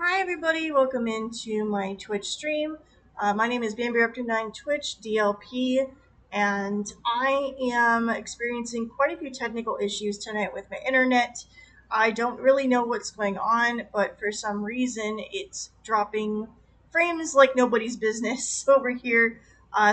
Hi everybody, welcome into my Twitch stream. My name is BambiRaptor9 Twitch DLP, and I am experiencing quite a few technical issues tonight with my internet. I don't really know what's going on, but for some reason it's dropping frames like nobody's business over here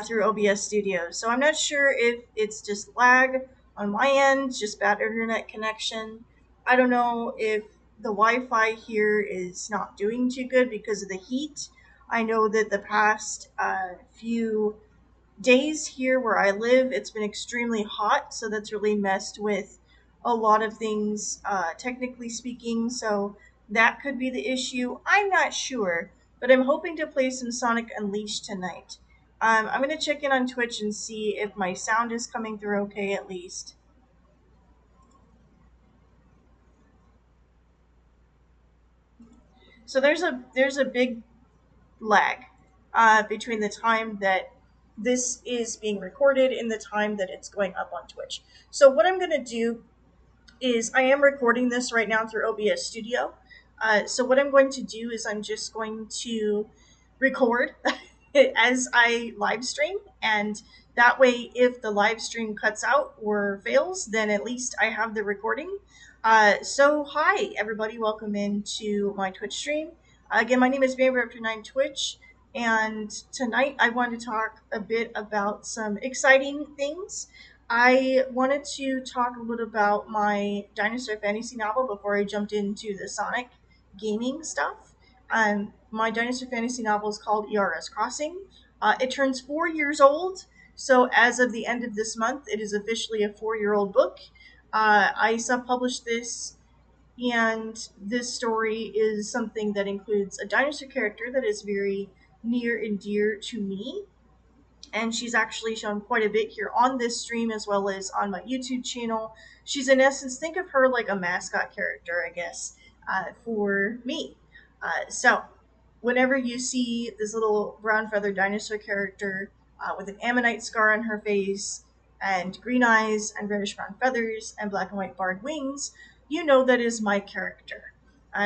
through OBS Studio. So I'm not sure if it's just lag on my end, just bad internet connection. I don't know if the Wi-Fi here is not doing too good because of the heat. I know that the past few days here where I live, it's been extremely hot, so that's really messed with a lot of things, technically speaking. So that could be the issue. I'm not sure, but I'm hoping to play some Sonic Unleashed tonight. I'm gonna check in on Twitch and see if my sound is coming through okay at least. So there's a big lag between the time that this is being recorded and the time that it's going up on Twitch. So what I'm going to do is I am recording this right now through OBS Studio. So what I'm going to do is I'm just going to record as I live stream, and that way if the live stream cuts out or fails, then at least I have the recording. So hi everybody, welcome into my Twitch stream. Again, my name is VOD-March Twitch, and tonight I want to talk a bit about some exciting things. I wanted to talk a little about my dinosaur fantasy novel before I jumped into the Sonic gaming stuff. My dinosaur fantasy novel is called Iara's Crossing. It turns 4 years old, so as of the end of this month, it is officially a 4-year-old book. I self-published this, and this story is something that includes a dinosaur character that is very near and dear to me, and she's actually shown quite a bit here on this stream as well as on my YouTube channel. She's in essence, think of her like a mascot character, I guess, for me. So, whenever you see this little brown feathered dinosaur character with an ammonite scar on her face, and green eyes, and reddish brown feathers, and black and white barred wings, you know that is my character.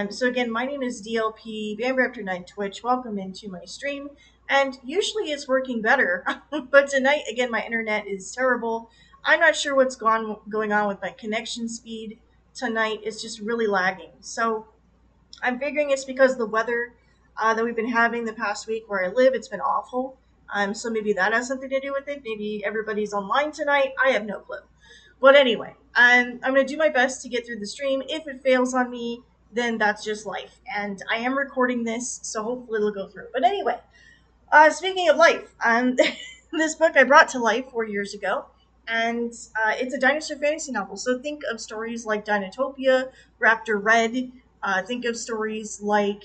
So again, my name is DLP, BambiRaptor9 Twitch. Welcome into my stream. And usually it's working better, but tonight, again, my internet is terrible. I'm not sure what's going on with my connection speed tonight. It's just really lagging. So I'm figuring it's because the weather that we've been having the past week where I live, it's been awful. So maybe that has something to do with it. Maybe everybody's online tonight. I have no clue. But anyway, I'm going to do my best to get through the stream. If it fails on me, then that's just life. And I am recording this, so hopefully it'll go through. But anyway, speaking of life, this book I brought to life 4 years ago, and it's a dinosaur fantasy novel. So think of stories like Dinotopia, Raptor Red. Think of stories like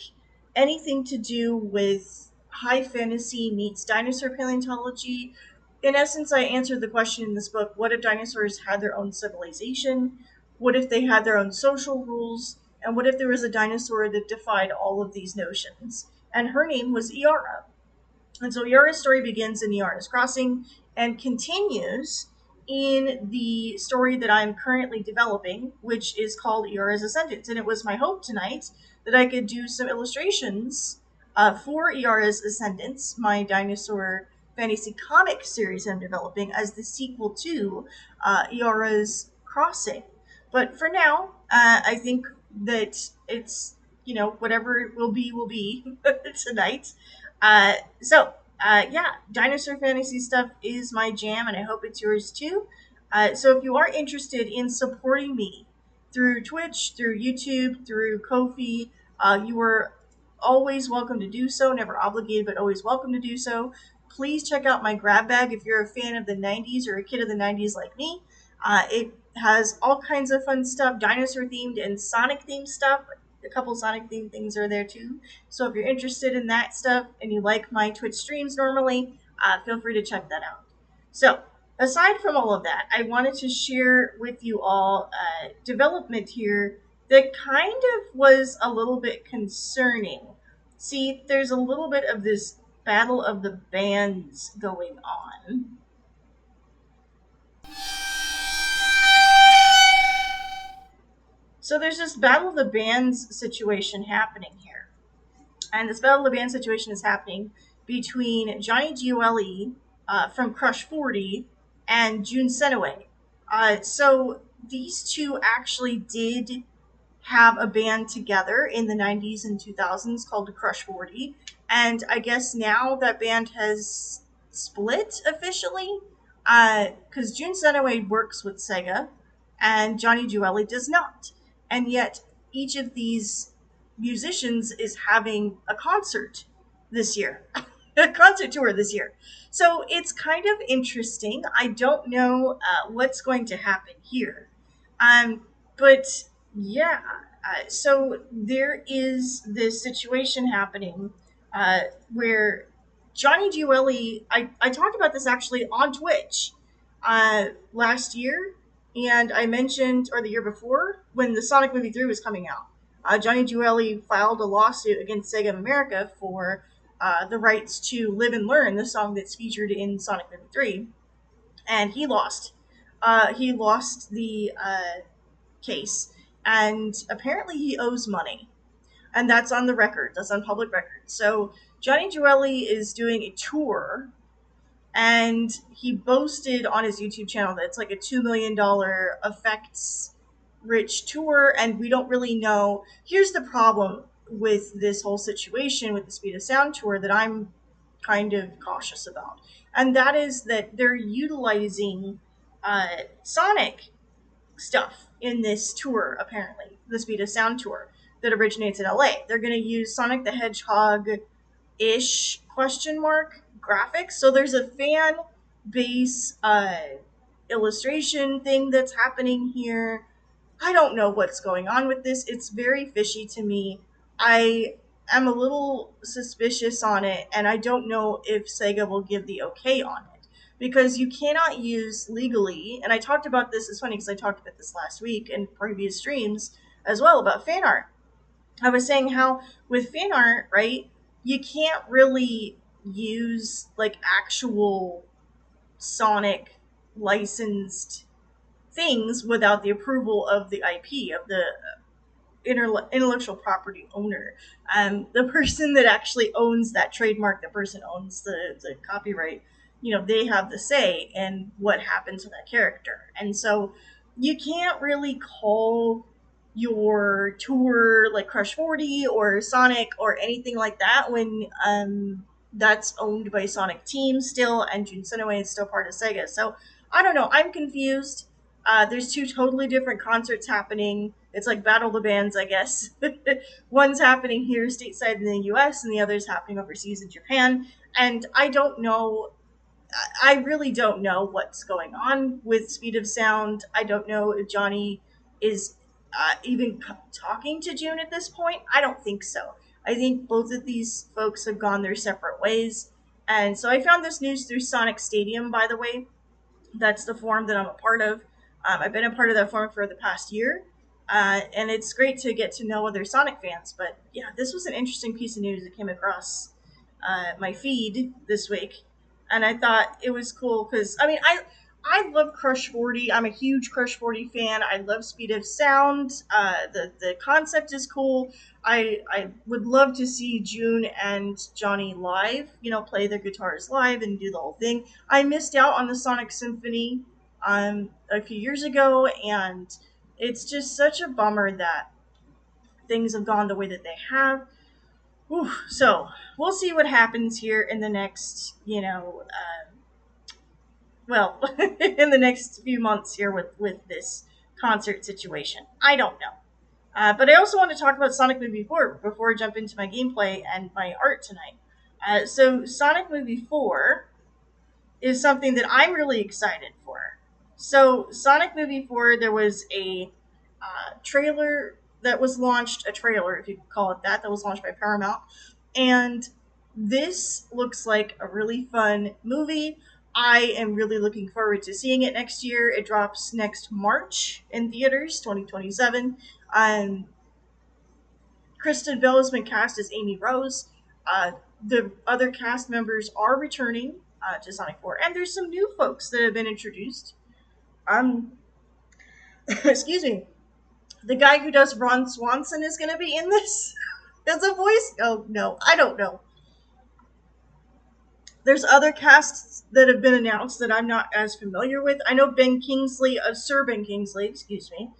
anything to do with high fantasy meets dinosaur paleontology. In essence, I answered the question in this book: what if dinosaurs had their own civilization? What if they had their own social rules? And what if there was a dinosaur that defied all of these notions? And her name was Iara. And so Iara's story begins in Iara's Crossing and continues in the story that I'm currently developing, which is called Iara's Ascendance. And it was my hope tonight that I could do some illustrations for Iara's Ascendance, my dinosaur fantasy comic series I'm developing as the sequel to Iara's Crossing. But for now, I think that it's, whatever it will be tonight. Yeah, dinosaur fantasy stuff is my jam, and I hope it's yours too. So if you are interested in supporting me through Twitch, through YouTube, through Ko-fi, you are always welcome to do so. Never obligated, but always welcome to do so. Please check out my grab bag if you're a fan of the 90s or a kid of the 90s like me. It has all kinds of fun stuff, dinosaur themed and Sonic themed stuff. A couple Sonic themed things are there too. So if you're interested in that stuff and you like my Twitch streams normally, feel free to check that out. So aside from all of that, I wanted to share with you all development here that kind of was a little bit concerning. See, there's a little bit of this battle of the bands going on. So there's this battle of the bands situation happening here. And this Battle of the Band situation is happening between Johnny Giueli from Crush 40 and Jun Senoway. So these two actually did have a band together in the 90s and 2000s called Crush 40. And I guess now that band has split officially because Jun Senoway works with Sega and Johnny Giueli does not. And yet each of these musicians is having a concert this year, a concert tour this year. So it's kind of interesting. I don't know what's going to happen here. Um, but yeah, so there is this situation happening uh, where Johnny Giueli, I talked about this actually on Twitch last year, and I mentioned, or the year before, when the Sonic Movie 3 was coming out. Johnny Giueli filed a lawsuit against Sega of America for the rights to Live and Learn, the song that's featured in Sonic Movie 3, and he lost. He lost the case, and apparently he owes money. And that's on the record, that's on public record. So Johnny Giueli is doing a tour, and he boasted on his YouTube channel that it's like a $2 million effects rich tour, and we don't really know. Here's the problem with this whole situation with the Speed of Sound tour that I'm kind of cautious about, and that is that they're utilizing Sonic stuff in this tour, apparently, the Speed of Sound tour that originates in LA. They're going to use Sonic the Hedgehog ish question mark graphics. So there's a fan base illustration thing that's happening here. I don't know what's going on with this. It's very fishy to me. I am a little suspicious on it, and I don't know if Sega will give the okay on it. Because you cannot use legally, and I talked about this, it's funny because I talked about this last week in previous streams as well about fan art. I was saying how with fan art, right, you can't really use like actual Sonic licensed things without the approval of the IP of the intellectual property owner. The person that actually owns that trademark, the person owns the copyright, they have the say in what happens to that character. And so you can't really call your tour like Crush 40 or Sonic or anything like that when that's owned by Sonic Team still, and Jun Senoway is still part of Sega. So I don't know. I'm confused. There's two totally different concerts happening. It's like Battle of the Bands, I guess. One's happening here stateside in the US, and the other's happening overseas in Japan. And I don't know. I really don't know what's going on with Speed of Sound. I don't know if Johnny is even talking to June at this point. I don't think so. I think both of these folks have gone their separate ways. And so I found this news through Sonic Stadium, by the way. That's the forum that I'm a part of. I've been a part of that forum for the past year, and it's great to get to know other Sonic fans. But yeah, this was an interesting piece of news that came across my feed this week, and I thought it was cool because I love Crush 40. I'm a huge Crush 40 fan. I love Speed of Sound. The concept is cool. I would love to see June and Johnny live, play their guitars live and do the whole thing. I missed out on the Sonic Symphony a few years ago, and it's just such a bummer that things have gone the way that they have. Whew. So we'll see what happens here in the next, well, in the next few months here with this concert situation. I don't know. But I also want to talk about Sonic Movie 4 before I jump into my gameplay and my art tonight. So Sonic Movie 4 is something that I'm really excited for. So Sonic Movie 4, there was a trailer that was launched, a trailer, if you could call it that was launched by Paramount. And this looks like a really fun movie. I am really looking forward to seeing it next year. It drops next March in theaters, 2027. Kristen Bell has been cast as Amy Rose. The other cast members are returning to Sonic 4, and there's some new folks that have been introduced. Um, excuse me. The guy who does Ron Swanson is going to be in this. It's a voice. Oh no, I don't know. There's other casts that have been announced that I'm not as familiar with. I know Ben Kingsley, Sir Ben Kingsley, excuse me.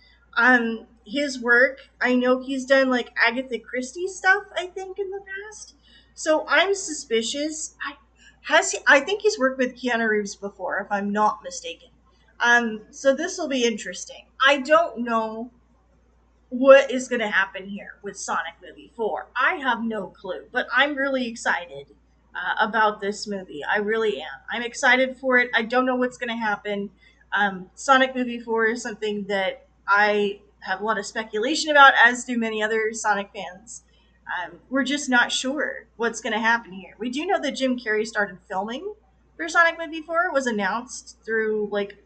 His work, I know he's done like Agatha Christie stuff, I think, in the past. So I'm suspicious. I think he's worked with Keanu Reeves before, if I'm not mistaken. So this will be interesting. I don't know what is going to happen here with Sonic Movie 4. I have no clue, but I'm really excited about this movie. I really am. I'm excited for it. I don't know what's going to happen. Sonic Movie 4 is something that I have a lot of speculation about, as do many other Sonic fans. We're just not sure what's going to happen here. We do know that Jim Carrey started filming for Sonic Movie 4. It was announced through like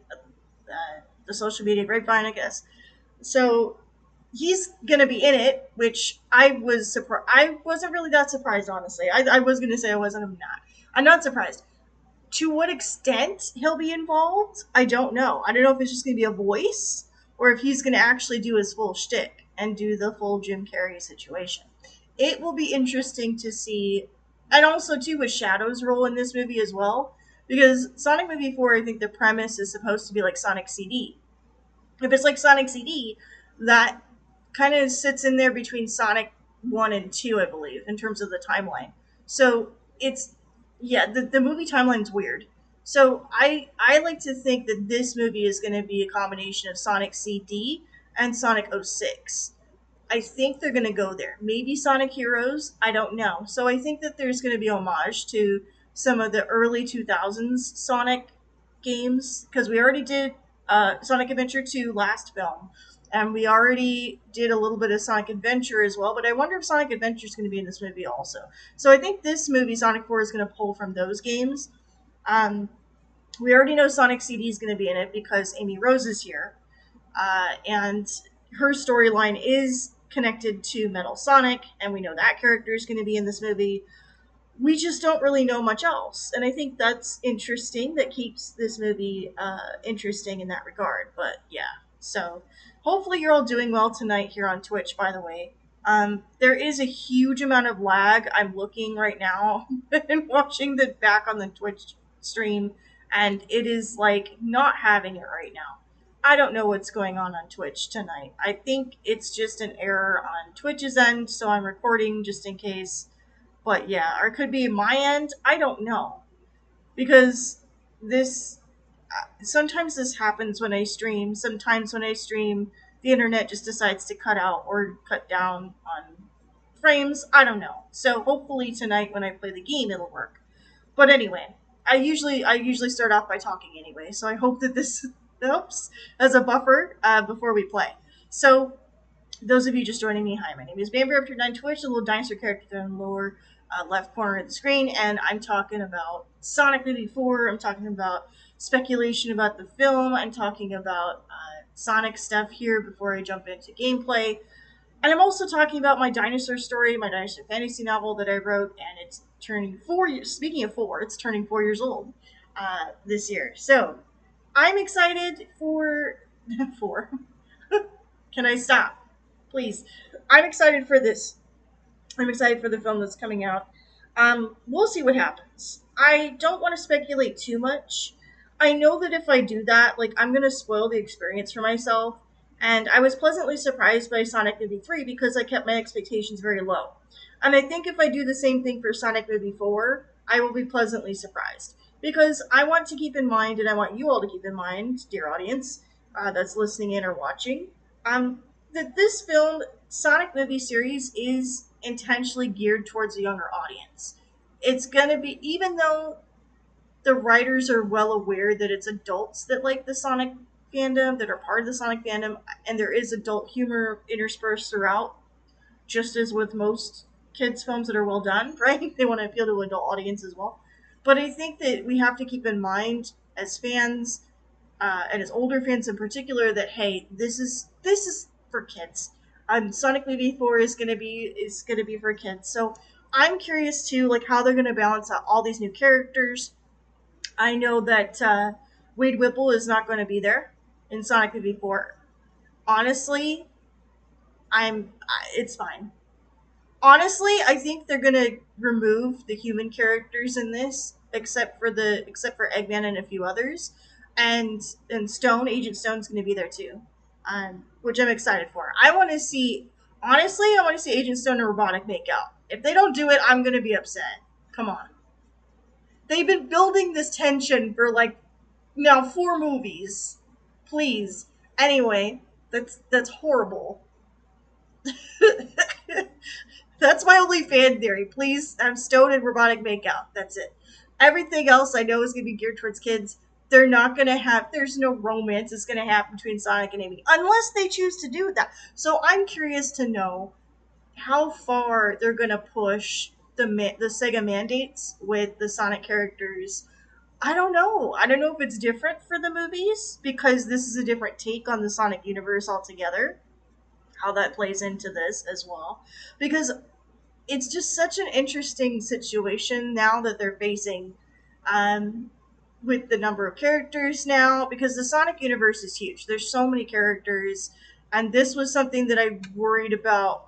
the social media grapevine, I guess. So he's gonna be in it, which I was surprised. I wasn't really that surprised, honestly. I was gonna say I wasn't. I'm not. I'm not surprised. To what extent he'll be involved, I don't know. I don't know if it's just gonna be a voice or if he's gonna actually do his full shtick and do the full Jim Carrey situation. It will be interesting to see, and also too with Shadow's role in this movie as well, because Sonic Movie 4, I think the premise is supposed to be like Sonic CD. If it's like Sonic CD, that kind of sits in there between Sonic 1 and 2, I believe, in terms of the timeline. So it's, yeah, the movie timeline's weird. So I like to think that this movie is going to be a combination of Sonic CD and Sonic '06. I think they're going to go there. Maybe Sonic Heroes, I don't know. So I think that there's going to be homage to some of the early 2000s Sonic games, because we already did Sonic Adventure 2 last film, and we already did a little bit of Sonic Adventure as well, but I wonder if Sonic Adventure is going to be in this movie also. So I think this movie, Sonic 4, is going to pull from those games. Um, we already know Sonic CD is going to be in it because Amy Rose is here, and her storyline is connected to Metal Sonic, and we know that character is going to be in this movie. We just don't really know much else, and I think that's interesting. That keeps this movie interesting in that regard. But yeah, so hopefully you're all doing well tonight here on Twitch. By the way, there is a huge amount of lag. I'm looking right now and watching the back on the Twitch stream, and it is like not having it right now. I don't know what's going on Twitch tonight. I think it's just an error on Twitch's end, so I'm recording just in case. But yeah, or it could be my end. I don't know, because this sometimes this happens when I stream. Sometimes when I stream, the internet just decides to cut out or cut down on frames. I don't know. So hopefully tonight when I play the game, it'll work. But anyway, I usually start off by talking anyway. So I hope that this helps as a buffer before we play. So those of you just joining me, hi, my name is Bambi Raptor 9 Twitch, the little dinosaur character in the lower left corner of the screen, and I'm talking about Sonic Movie 4. I'm talking about speculation about the film. I'm talking about Sonic stuff here before I jump into gameplay. And I'm also talking about my dinosaur story, my dinosaur fantasy novel that I wrote, and it's turning 4 years. Speaking of 4, it's turning 4 years old this year. So I'm excited for 4. Can I stop? Please. I'm excited for this. I'm excited for the film that's coming out. We'll see what happens. I don't want to speculate too much. I know that if I do that, like, I'm gonna spoil the experience for myself. And I was pleasantly surprised by Sonic Movie 3 because I kept my expectations very low. And I think if I do the same thing for Sonic Movie 4, I will be pleasantly surprised. Because I want to keep in mind, and I want you all to keep in mind, dear audience that's listening in or watching, that this film, Sonic movie series, is intentionally geared towards a younger audience. It's gonna be, even though the writers are well aware that it's adults that like the Sonic fandom, that are part of the Sonic fandom, and there is adult humor interspersed throughout, just as with most kids' films that are well done, right? They want to appeal to an adult audience as well. But I think that we have to keep in mind as fans, and as older fans in particular, that hey, this is for kids. Sonic Movie 4 is gonna be for kids. So I'm curious too, like how they're gonna balance out all these new characters. I know that Wade Whipple is not going to be there in Sonic Movie 4. Honestly, it's fine. Honestly, I think they're gonna remove the human characters in this, except for Eggman and a few others, and Agent Stone's gonna be there too, which I'm excited for. I want to see, honestly, I want to see Agent Stone and Robotic make out. If they don't do it, I'm gonna be upset. Come on, they've been building this tension for like now 4 movies. Please. Anyway, that's horrible. That's my only fan theory. Please, I'm Stone and Robotic Makeout. That's it. Everything else I know is going to be geared towards kids. They're not going to have, there's no romance that's going to happen between Sonic and Amy, unless they choose to do that. So I'm curious to know how far they're going to push the Sega mandates with the Sonic characters. I don't know. I don't know if it's different for the movies because this is a different take on the Sonic universe altogether. How that plays into this as well. Because it's just such an interesting situation now that they're facing um, with the number of characters now because the Sonic universe is huge. There's so many characters, and this was something that I worried about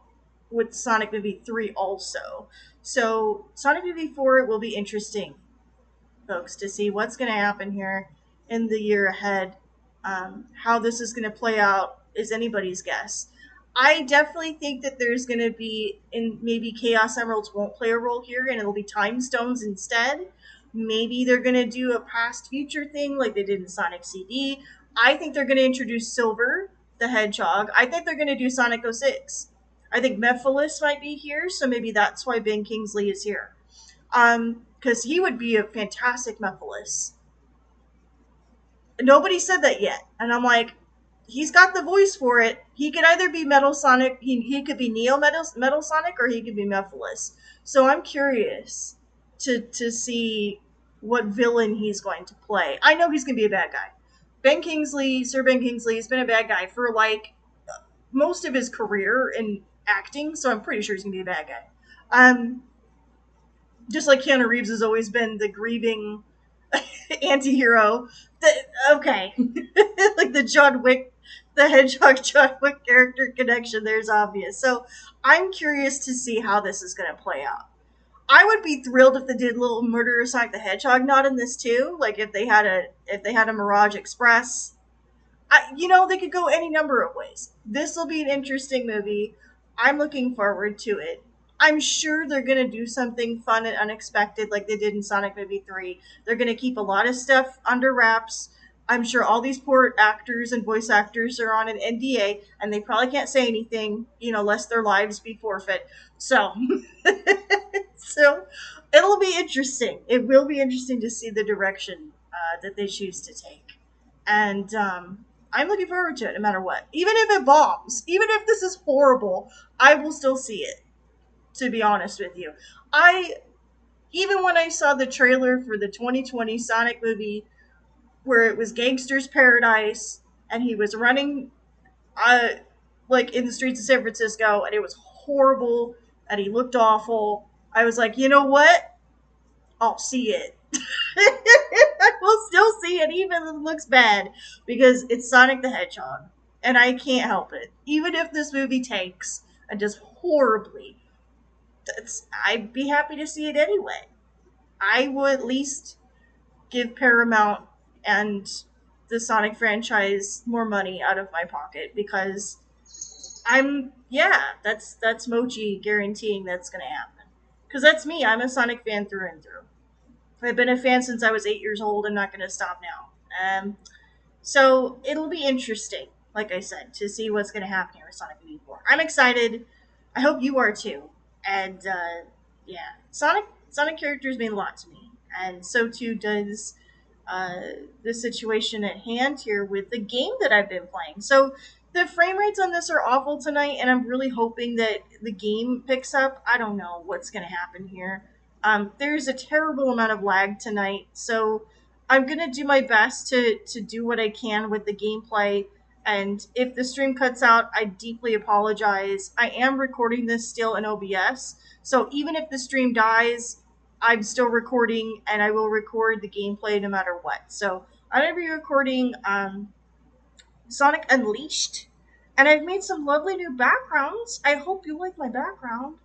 with Sonic Movie 3 also. So, Sonic Movie 4 will be interesting, folks, to see what's going to happen here in the year ahead. How this is going to play out is anybody's guess. I definitely think that there's going to be, in maybe Chaos Emeralds won't play a role here, and it'll be Time Stones instead. Maybe they're going to do a past future thing like they did in Sonic CD. I think they're going to introduce Silver the Hedgehog. I think they're going to do Sonic 06. I think Mephiles might be here, so maybe that's why Ben Kingsley is here. Because he would be a fantastic Mephiles. Nobody said that yet, and I'm like, he's got the voice for it. He could either be Metal Sonic, he could be Neo Metal Sonic, or he could be Mephiles. So I'm curious to see what villain he's going to play. I know he's going to be a bad guy. Sir Ben Kingsley, has been a bad guy for like most of his career in acting, so I'm pretty sure he's going to be a bad guy. Just like Keanu Reeves has always been the grieving anti-hero. Okay. Like the John Wick, the Hedgehog John Wick character connection there's obvious. So I'm curious to see how this is going to play out. I would be thrilled if they did a little Murderer Sonic the Hedgehog not in this too. Like if they had a Mirage Express. They could go any number of ways. This will be an interesting movie. I'm looking forward to it. I'm sure they're going to do something fun and unexpected like they did in Sonic Movie 3. They're going to keep a lot of stuff under wraps. I'm sure all these poor actors and voice actors are on an NDA and they probably can't say anything, lest their lives be forfeit. So, so it'll be interesting. It will be interesting to see the direction that they choose to take. And I'm looking forward to it no matter what. Even if it bombs, even if this is horrible, I will still see it, to be honest with you. Even when I saw the trailer for the 2020 Sonic movie where it was Gangster's Paradise and he was running like in the streets of San Francisco and it was horrible and he looked awful, I was like, you know what? I'll see it. I will still see it even if it looks bad because it's Sonic the Hedgehog and I can't help it. Even if this movie tanks and does horribly, I'd be happy to see it anyway. I would at least give Paramount and the Sonic franchise more money out of my pocket because that's Mochi guaranteeing that's gonna happen. Because that's me. I'm a Sonic fan through and through. I've been a fan since I was 8 years old. I'm not going to stop now. So it'll be interesting, like I said, to see what's going to happen here with Sonic V4. I'm excited. I hope you are too. And yeah, Sonic characters mean a lot to me, and so too does the situation at hand here with the game that I've been playing. So the frame rates on this are awful tonight, and I'm really hoping that the game picks up. I don't know what's going to happen here. There's a terrible amount of lag tonight, so I'm going to do my best to do what I can with the gameplay. And if the stream cuts out, I deeply apologize. I am recording this still in OBS, so even if the stream dies, I'm still recording, and I will record the gameplay no matter what. So I'm going to be recording Sonic Unleashed, and I've made some lovely new backgrounds. I hope you like my background.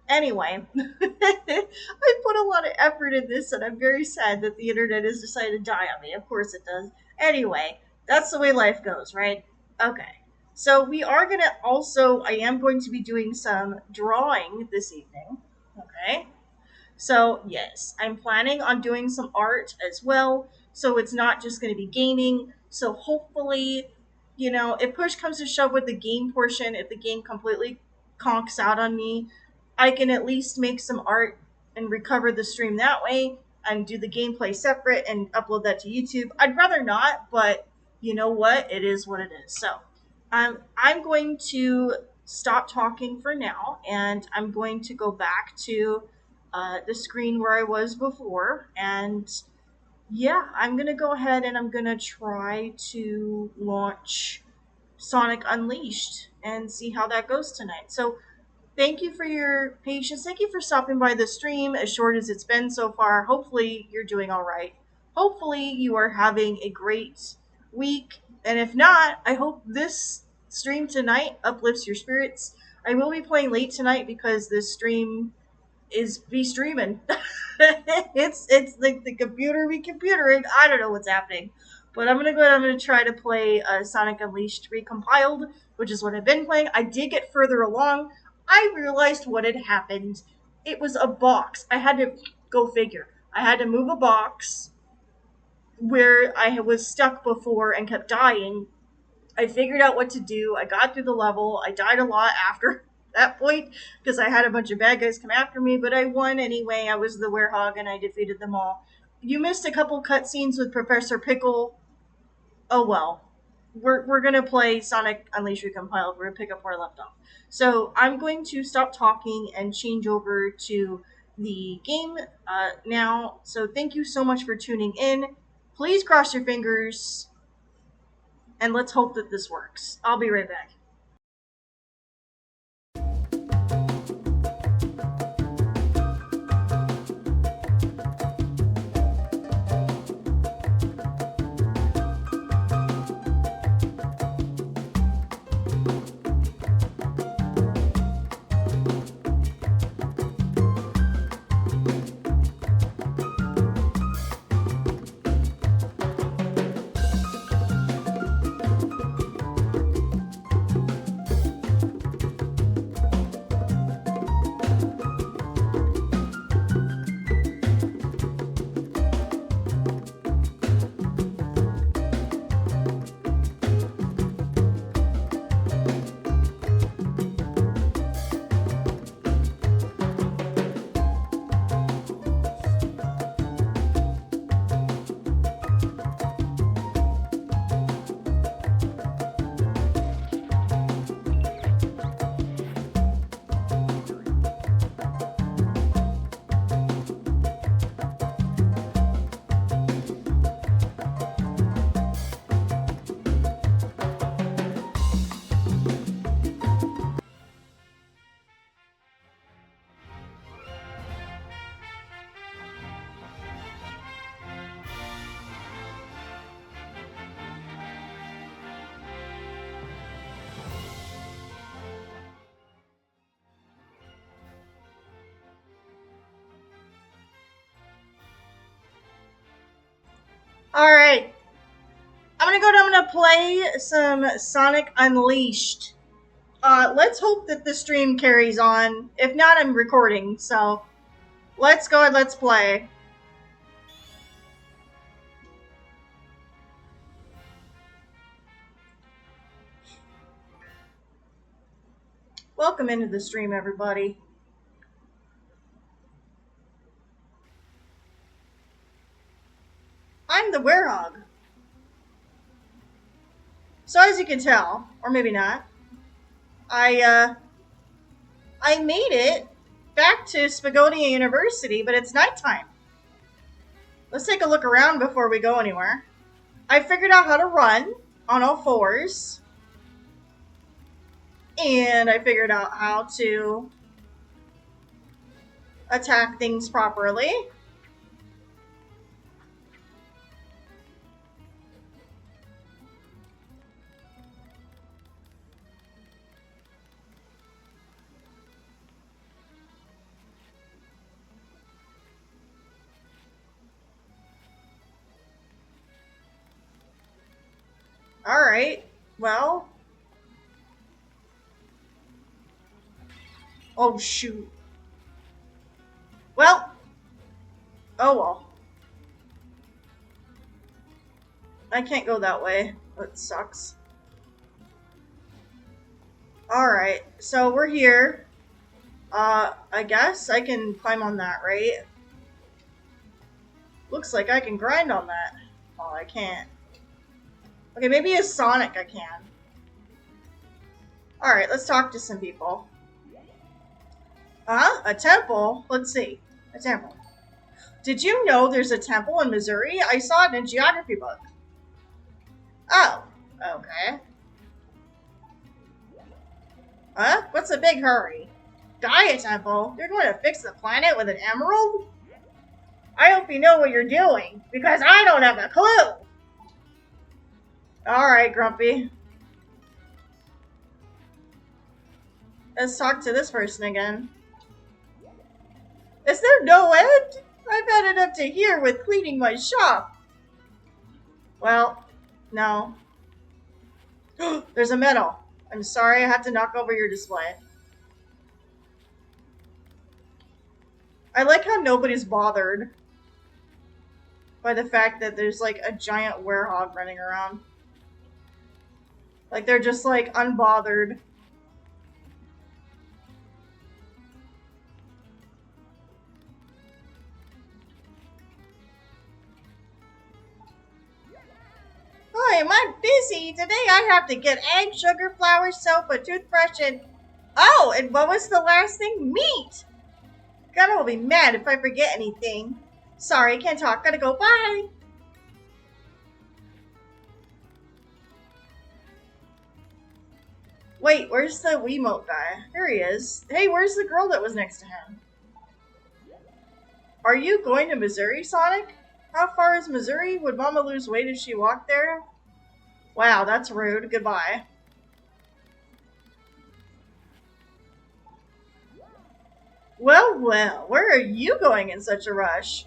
Anyway, I put a lot of effort in this, and I'm very sad that the internet has decided to die on me. Of course it does. Anyway, that's the way life goes, right? Okay. So we are gonna also. I am going to be doing some drawing this evening. Okay. So, yes, I'm planning on doing some art as well. So, it's not just going to be gaming. So, hopefully, if push comes to shove with the game portion, if the game completely conks out on me, I can at least make some art and recover the stream that way and do the gameplay separate and upload that to YouTube. I'd rather not, but you know what? It is what it is. So, I'm going to stop talking for now and I'm going to go back to the screen where I was before. And yeah, I'm going to go ahead and I'm going to try to launch Sonic Unleashed and see how that goes tonight. So thank you for your patience. Thank you for stopping by the stream, as short as it's been so far. Hopefully, you're doing all right. Hopefully, you are having a great week. And if not, I hope this stream tonight uplifts your spirits. I will be playing late tonight because this stream is be streaming. It's like the computer be computering. I don't know what's happening, but I'm gonna go ahead. I'm gonna try to play Sonic Unleashed Recompiled, which is what I've been playing. I did get further along. I realized what had happened. It was a box. I had to go figure. I had to move a box where I was stuck before and kept dying. I figured out what to do. I got through the level. I died a lot after that point because I had a bunch of bad guys come after me, but I won anyway. I was the Werehog and I defeated them all. You missed a couple cutscenes with Professor Pickle. Oh well. We're gonna play Sonic Unleashed Recompiled. We're gonna pick up where I left off. So I'm going to stop talking and change over to the game now. So thank you so much for tuning in. Please cross your fingers and let's hope that this works. I'll be right back. All right. I'm gonna play some Sonic Unleashed. Let's hope that the stream carries on. If not, I'm recording, so let's go and let's play. Welcome into the stream, everybody. I'm the Werehog. So as you can tell, or maybe not, I made it back to Spagonia University, but it's nighttime. Let's take a look around before we go anywhere. I figured out how to run on all fours. And I figured out how to attack things properly. Alright. Well. Oh, shoot. Well. Oh, well. I can't go that way. That sucks. Alright. So we're here. I guess I can climb on that, right? Looks like I can grind on that. Oh, I can't. Okay, maybe as Sonic I can. Alright, let's talk to some people. A temple? Let's see. A temple. Did you know there's a temple in Missouri? I saw it in a geography book. Oh, okay. Huh? What's the big hurry? Gaia Temple? You're going to fix the planet with an emerald? I hope you know what you're doing, because I don't have a clue. Alright, Grumpy. Let's talk to this person again. Is there no end? I've had it up to here with cleaning my shop. Well, no. There's a medal. I'm sorry I had to knock over your display. I like how nobody's bothered by the fact that there's like a giant werehog running around. Like they're just like unbothered. Hi, am I busy? Today I have to get egg, sugar, flour, soap, a toothbrush, and... Oh, and what was the last thing? Meat! God, I'll be mad if I forget anything. Sorry, can't talk. Gotta go. Bye! Wait, where's the Wiimote guy? Here he is. Hey, where's the girl that was next to him? Are you going to Missouri, Sonic? How far is Missouri? Would Mama lose weight if she walked there? Wow, that's rude. Goodbye. Well, well, where are you going in such a rush?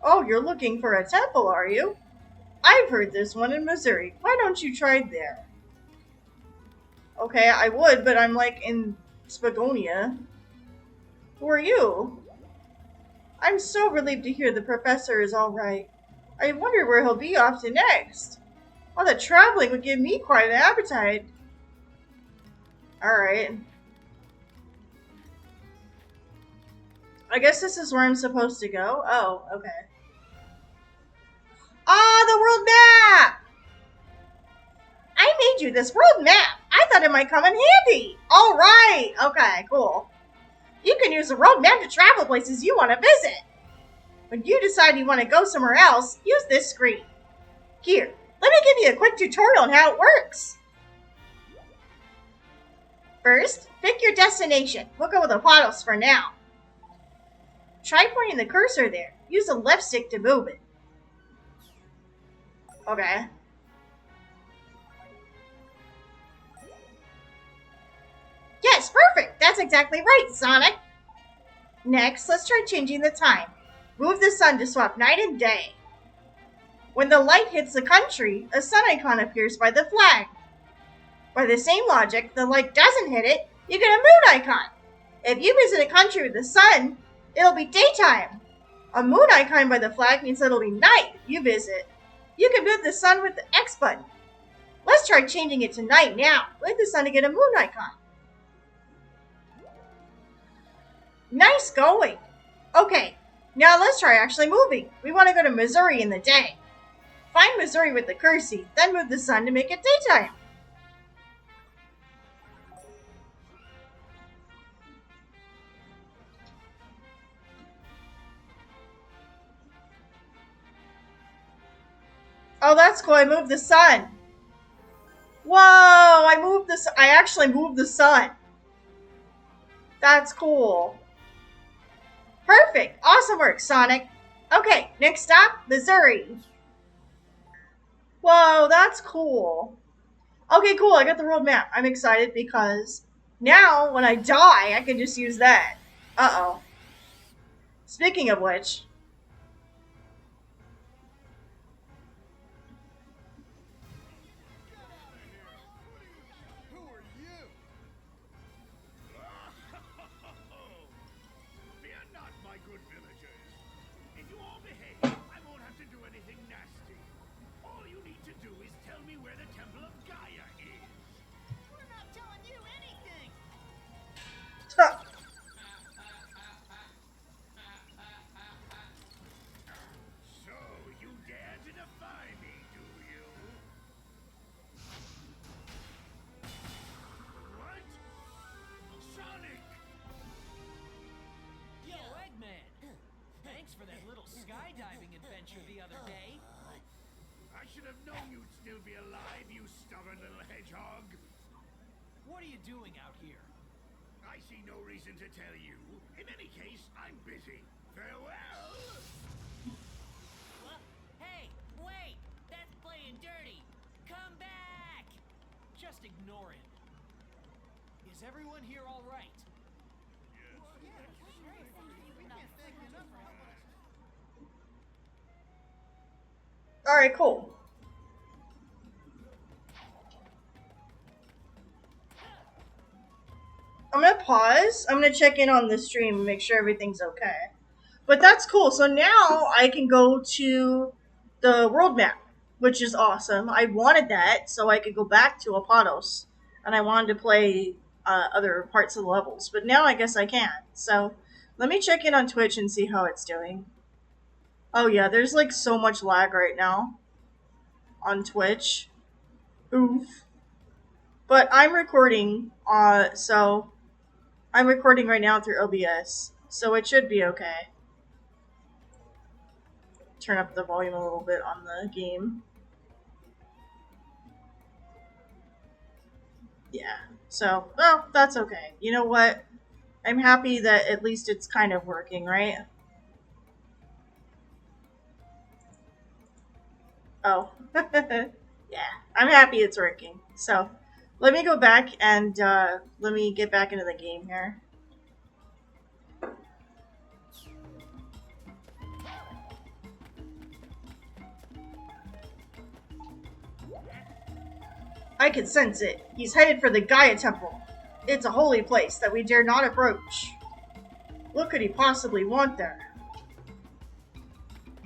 Oh, you're looking for a temple, are you? I've heard there's one in Missouri. Why don't you try there? Okay, I would, but I'm like in Spagonia. Who are you? I'm so relieved to hear the professor is alright. I wonder where he'll be off to next. All the traveling would give me quite an appetite. Alright. I guess this is where I'm supposed to go. Oh, okay. Ah, the world map! I made you this world map. I thought it might come in handy. Alright. Okay, cool. You can use the world map to travel places you want to visit. When you decide you want to go somewhere else, use this screen. Here, let me give you a quick tutorial on how it works. First, pick your destination. We'll go with the Waddles for now. Try pointing the cursor there. Use the left stick to move it. Okay. Yes, perfect! That's exactly right, Sonic! Next, let's try changing the time. Move the sun to swap night and day. When the light hits the country, a sun icon appears by the flag. By the same logic, if the light doesn't hit it, you get a moon icon. If you visit a country with the sun, it'll be daytime. A moon icon by the flag means it'll be night if you visit. You can move the sun with the X button. Let's try changing it to night now. Wait the sun to get a moon icon. Nice going. Okay, now let's try actually moving. We want to go to Missouri in the day. Find Missouri with the cursor, then move the sun to make it daytime. Oh, that's cool. I moved the sun. Whoa, I actually moved the sun. That's cool. Perfect. Awesome work, Sonic. Okay, next stop, Missouri. Whoa, that's cool. Okay, cool. I got the world map. I'm excited because now when I die, I can just use that. Uh-oh. Speaking of which... is tell me where the Temple of Gaia is. We're not telling you anything. Stop. So, you dare to defy me, do you? What? Sonic! Yo, Eggman! Thanks for that little skydiving adventure the other day. I should have known you'd still be alive, you stubborn little hedgehog. What are you doing out here? I see no reason to tell you. In any case, I'm busy. Farewell! What? Hey, wait! That's playing dirty! Come back! Just ignore him. Is everyone here all right? All right, cool. I'm gonna pause. I'm gonna check in on the stream and make sure everything's okay. But that's cool. So now I can go to the world map, which is awesome. I wanted that so I could go back to Apodos, and I wanted to play other parts of the levels. But now I guess I can. So let me check in on Twitch and see how it's doing. Oh yeah, there's like so much lag right now on Twitch. Oof. But I'm recording, so I'm recording right now through OBS, so it should be okay. Turn up the volume a little bit on the game. Yeah, so, well, that's okay. You know what? I'm happy that at least it's kind of working, right? Oh. Yeah, I'm happy it's working. So, let me go back and let me get back into the game here. I can sense it. He's headed for the Gaia Temple. It's a holy place that we dare not approach. What could he possibly want there?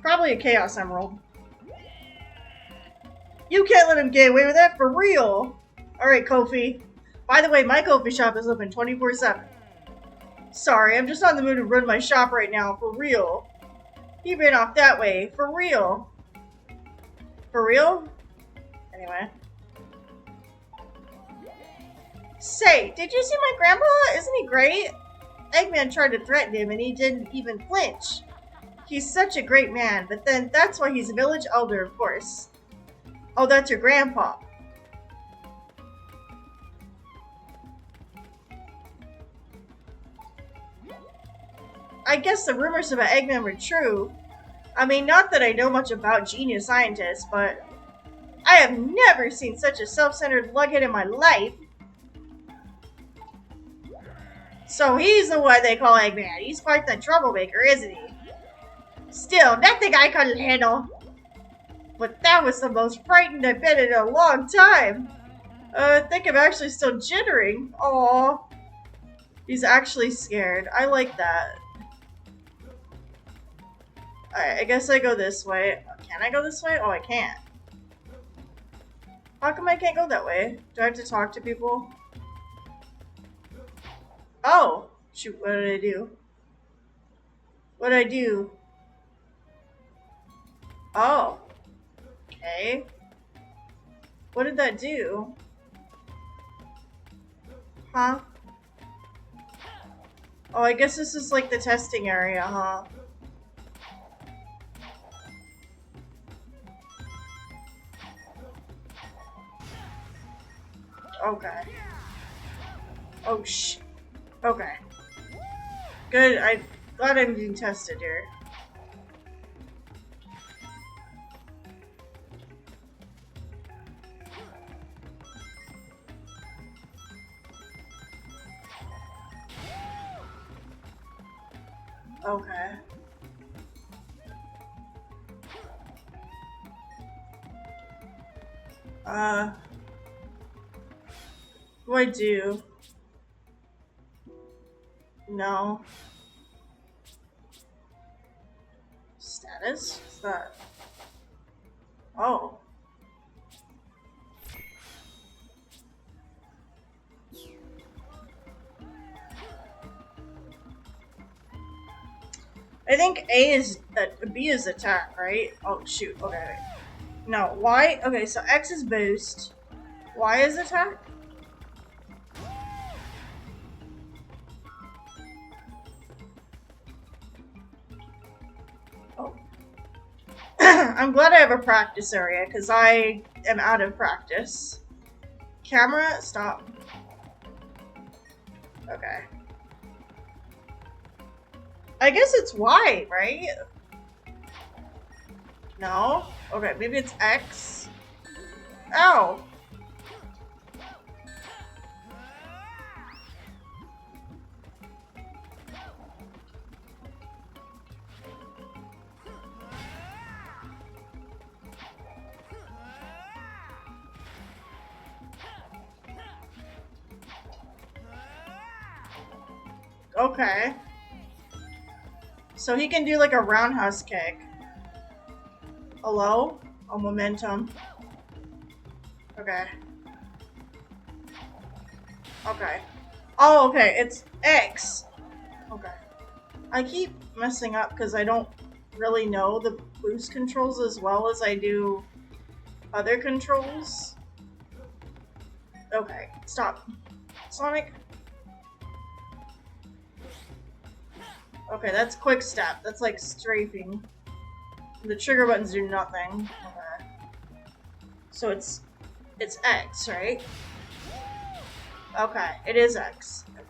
Probably a Chaos Emerald. You can't let him get away with that, for real! Alright, Kofi. By the way, my Kofi shop is open 24/7. Sorry, I'm just not in the mood to run my shop right now, for real. He ran off that way, for real. For real? Anyway. Say, did you see my grandpa? Isn't he great? Eggman tried to threaten him and he didn't even flinch. He's such a great man, but then that's why he's a village elder, of course. Oh, that's your grandpa. I guess the rumors about Eggman were true. I mean, not that I know much about genius scientists, but I have never seen such a self-centered lughead in my life. So he's the one they call Eggman. He's quite the troublemaker, isn't he? Still, nothing I couldn't handle. But that was the most frightened I've been in a long time. I think I'm actually still jittering. Aww. He's actually scared. I like that. Alright, I guess I go this way. Can I go this way? Oh, I can't. How come I can't go that way? Do I have to talk to people? Oh! Shoot, what did I do? What did I do? Oh. Okay. What did that do? Huh? Oh, I guess this is like the testing area, huh? Okay. Oh, okay. Good, I'm glad I'm being tested here. Okay. What do I do? No. Status? What's that? Oh. I think B is attack, right? Oh shoot. Okay. No, Y. Okay, so X is boost. Y is attack. Oh. I'm glad I have a practice area because I am out of practice. Camera, stop. Okay. I guess it's Y, right? No? Okay, maybe it's X. Ow! Okay. So he can do like a roundhouse kick. Hello? Oh, momentum. Okay. Okay. Oh, okay, it's X. Okay. I keep messing up because I don't really know the boost controls as well as I do other controls. Okay, stop. Sonic. Okay, that's quick step. That's like strafing. The trigger buttons do nothing. Okay. So it's X, right? Okay, it is X. Okay.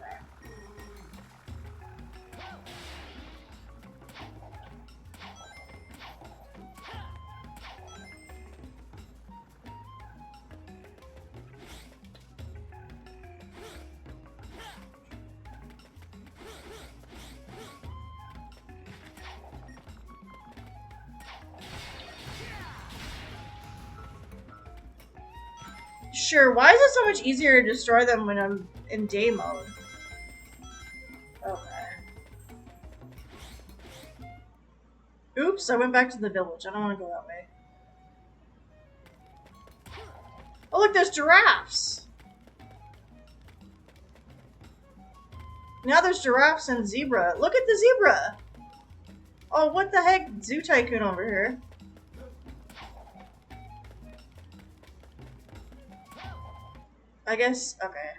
Sure, why is it so much easier to destroy them when I'm in day mode? Okay. Oops, I went back to the village. I don't want to go that way. Oh look, there's giraffes! Now there's giraffes and zebra. Look at the zebra! Oh, what the heck? Zoo Tycoon over here. I guess, okay.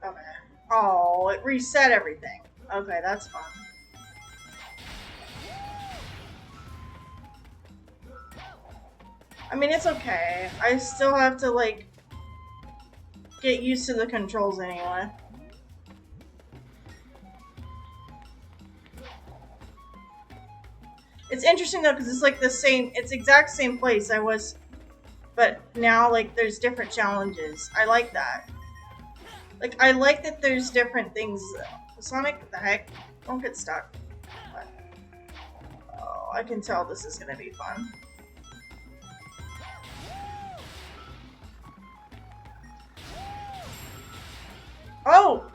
Okay. Oh, it reset everything. Okay, that's fun. I mean, it's okay. I still have to, like, get used to the controls anyway. It's interesting though, because it's like the same, it's exact same place I was, but now, like, there's different challenges. I like that. Like, I like that there's different things. Sonic, what the heck? Don't get stuck. But, oh, I can tell this is gonna be fun. Oh!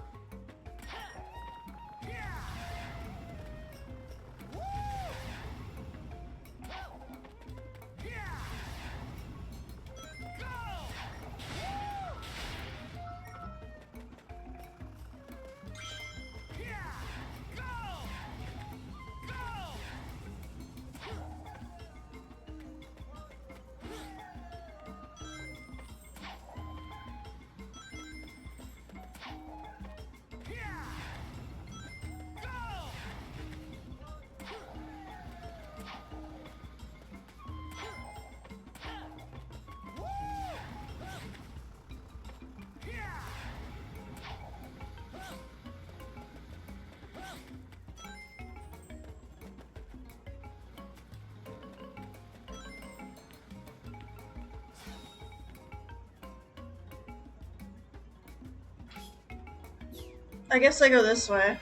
I guess I go this way.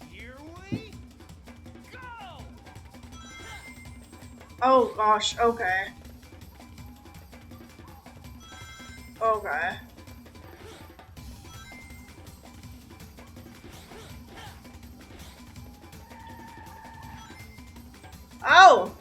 Here we go. Oh gosh, okay. Okay. Oh!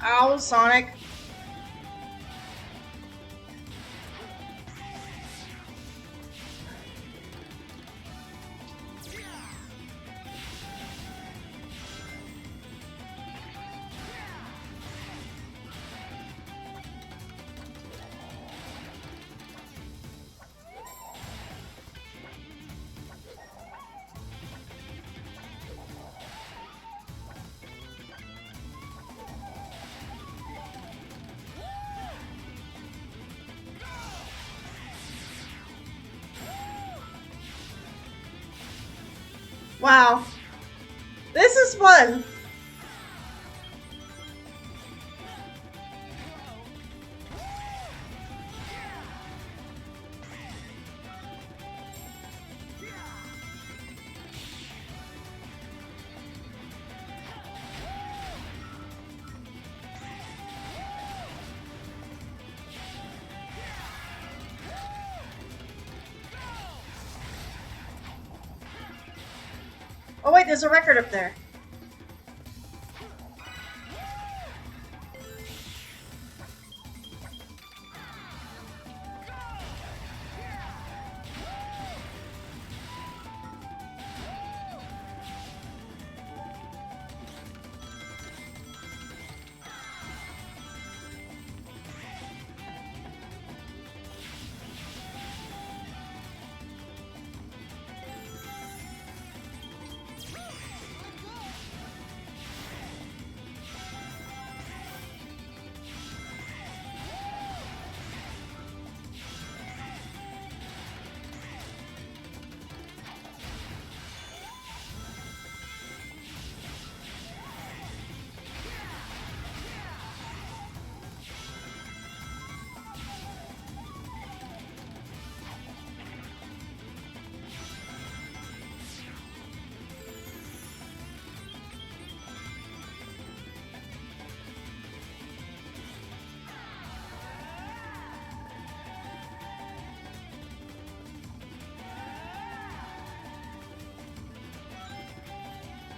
Ow, Sonic. Wow. This is fun. Oh wait, there's a record up there.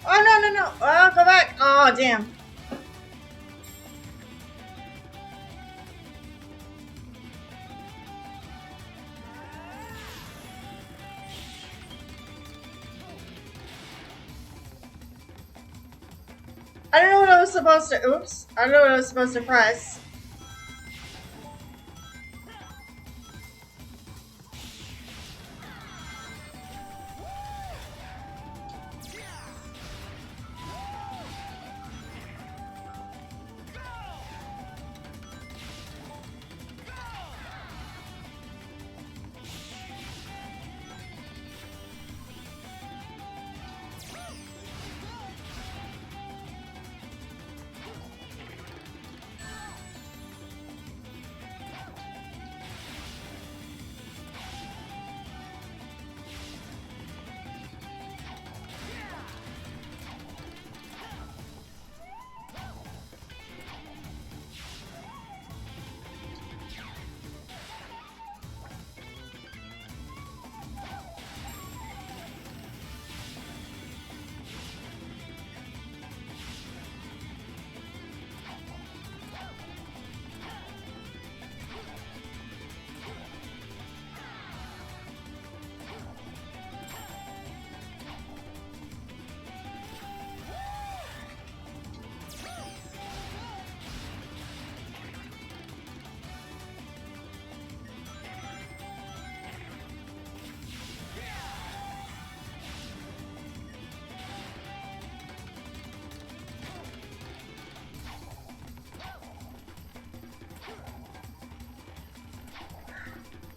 Oh no no no! Oh, go back! Oh damn! I don't know what I was supposed to. Oops! I don't know what I was supposed to press.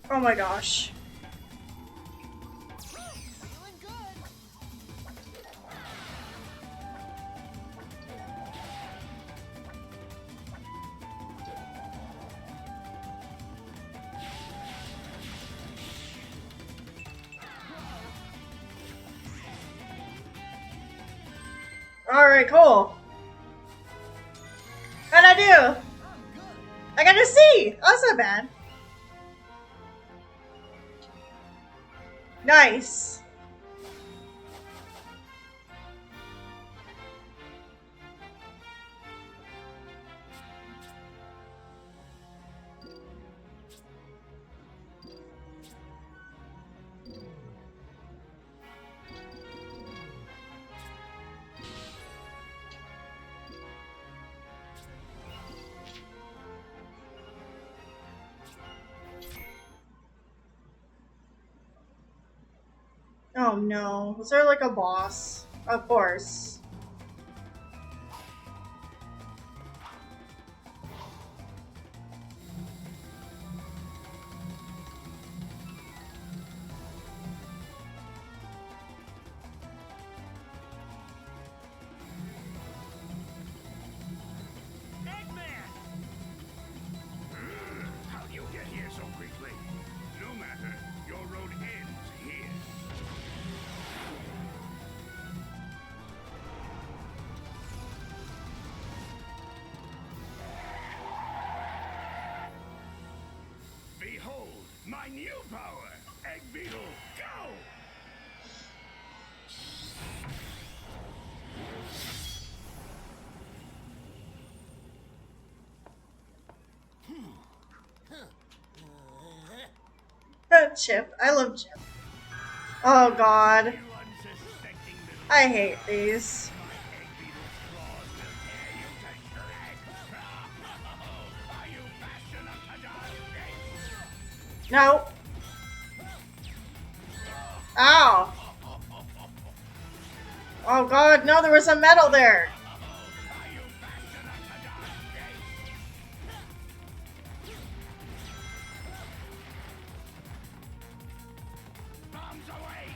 Oh my gosh. Alright, cool. How'd I do? I got a C! That's not bad. Nice. Oh no. Was there like a boss? Of course. Eggman! How'd you get here so quickly? No matter, your road ends here. Behold, my new power! Egg Beetle, go! Chip. I love Chip. Oh god. You unsuspecting little I hate these. my Egg Beetle's claws will tear you to shreds! Are you fast enough to dodge? No. Ow. Oh god, no, there was a medal there. Are you fast enough to dodge? Bombs away!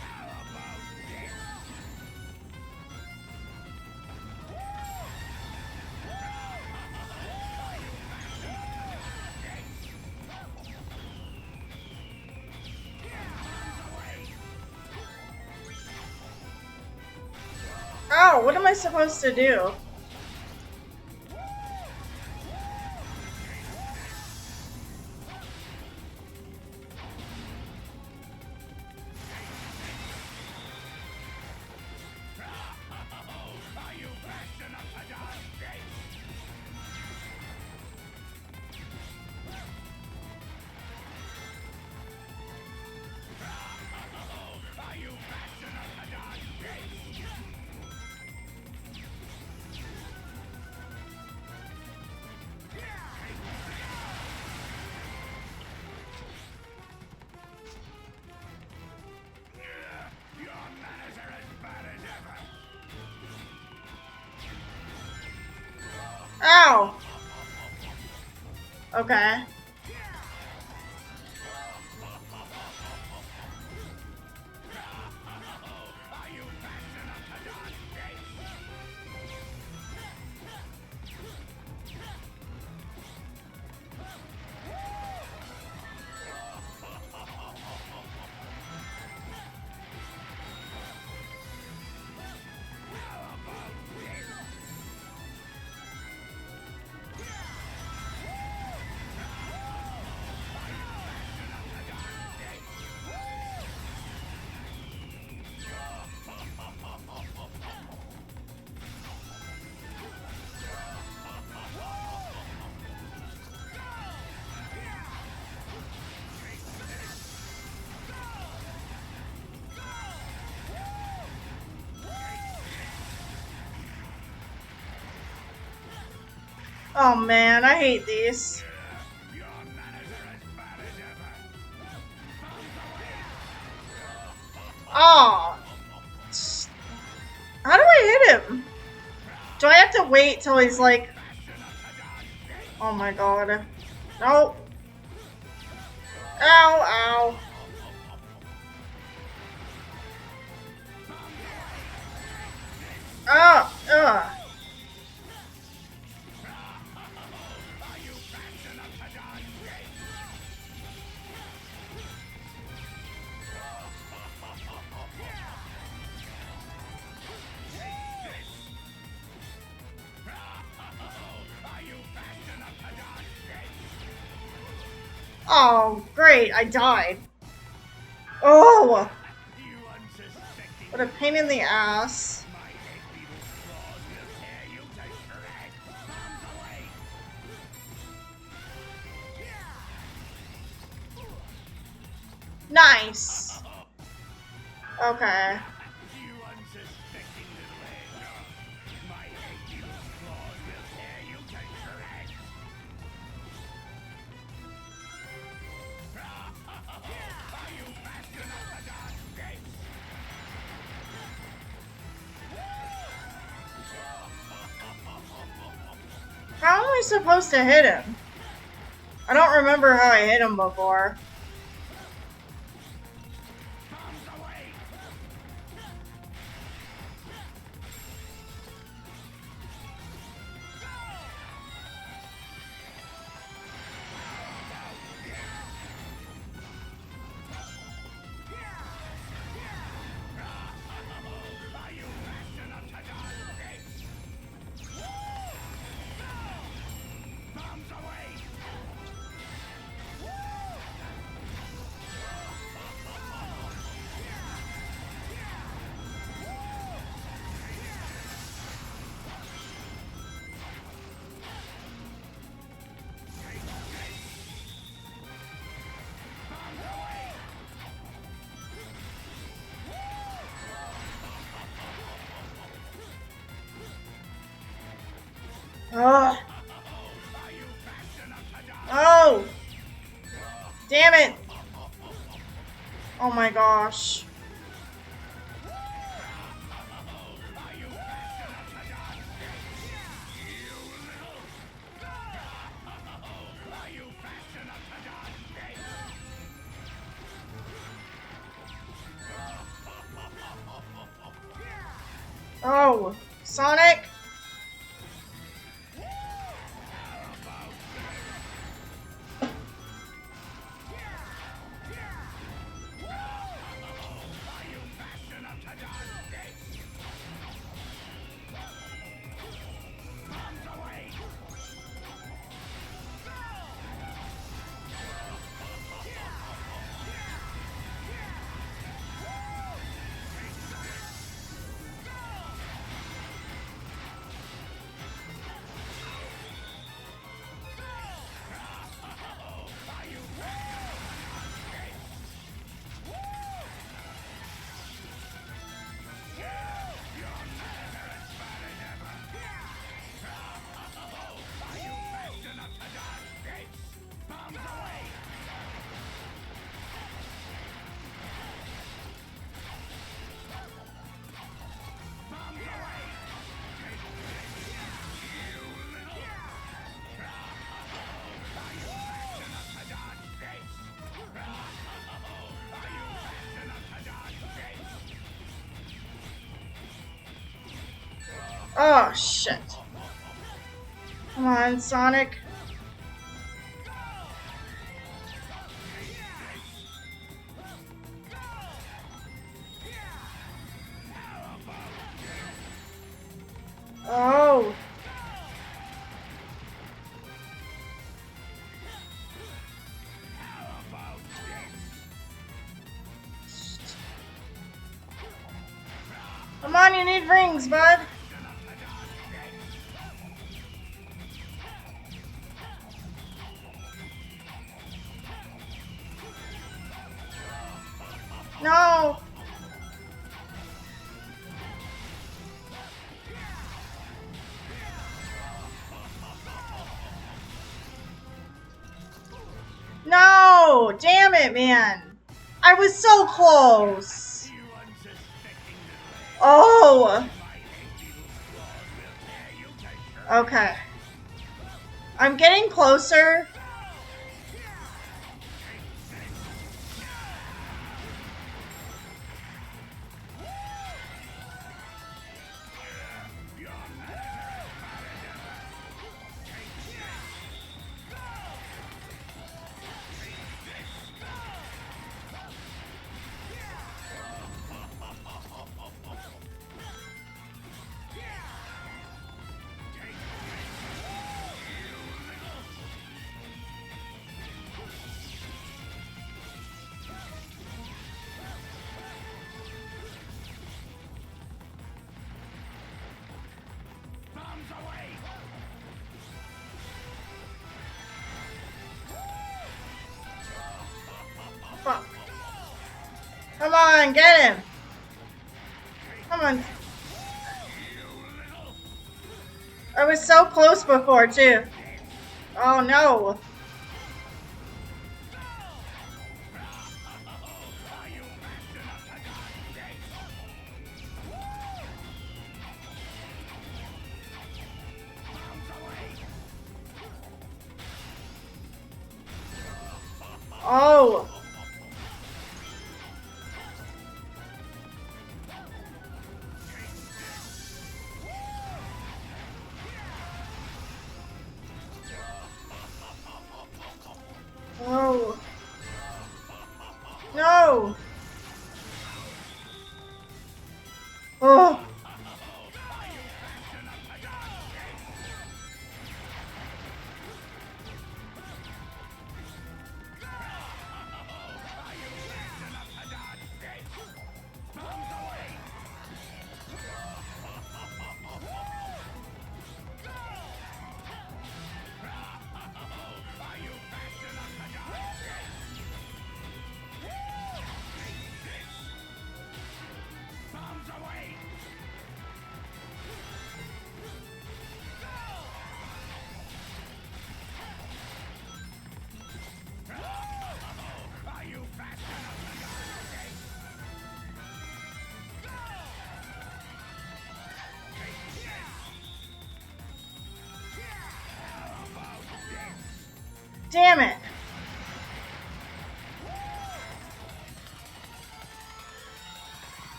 How about this? Oh, what am I supposed to do? Are you fast enough to dodge? Are you fast enough to dodge? Your manners are as bad as ever. Ow. Okay. Are you fast enough to dodge? Oh man, I hate these. Your manners are as bad as ever. Oh. How do I hit him? Do I have to wait till he's like... Oh my god. Nope. Ow, ow. Oh, ugh. Oh, great, I died. Oh, You unsuspecting what a pain in the ass. my Egg Beetle's claws will tear you to shreds. Bombs away! Nice. Okay. You unsuspecting little egg. My Egg Beetle's claws will tear I supposed to hit him? I don't remember how I hit him before. Ugh. Oh! Damn it! Oh my gosh. Oh, Sonic? Oh, shit. Come on, Sonic. Oh. Come on, you need rings, bud. No. No. Damn it, man. I was so close. Oh. Okay. I'm getting closer. Fuck. Come on, get him. Come on. I was so close before, too. Oh, no. Oh. Oh. No. Oh. Damn it.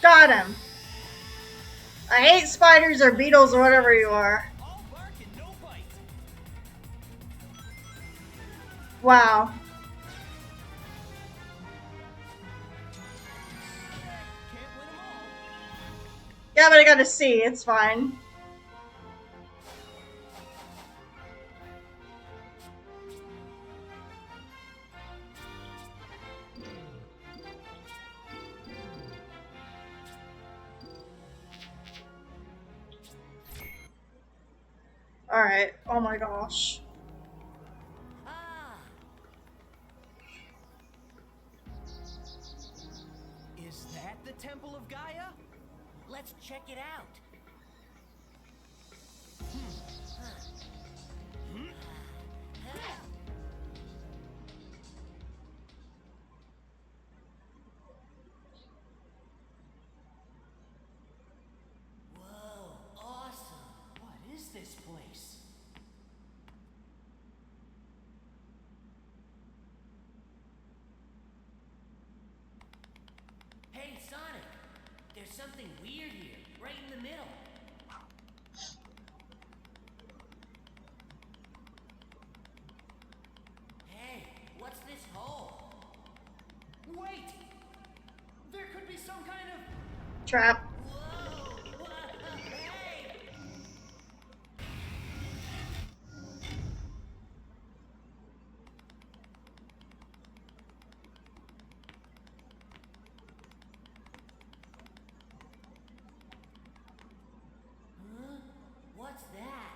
Got him. I hate spiders or beetles or whatever you are. All bark and no bite. Wow. Can't win them all. Yeah, but I got a C. It's fine. Alright. Oh my gosh. Ah. Is that the Temple of Gaia? Let's check it out. Whoa, awesome. What is this place? Hey, Sonic. There's something weird here, right in the middle. Hey, what's this hole? Wait! There could be some kind of... Trap. Whoa! Hey! Huh? What's that?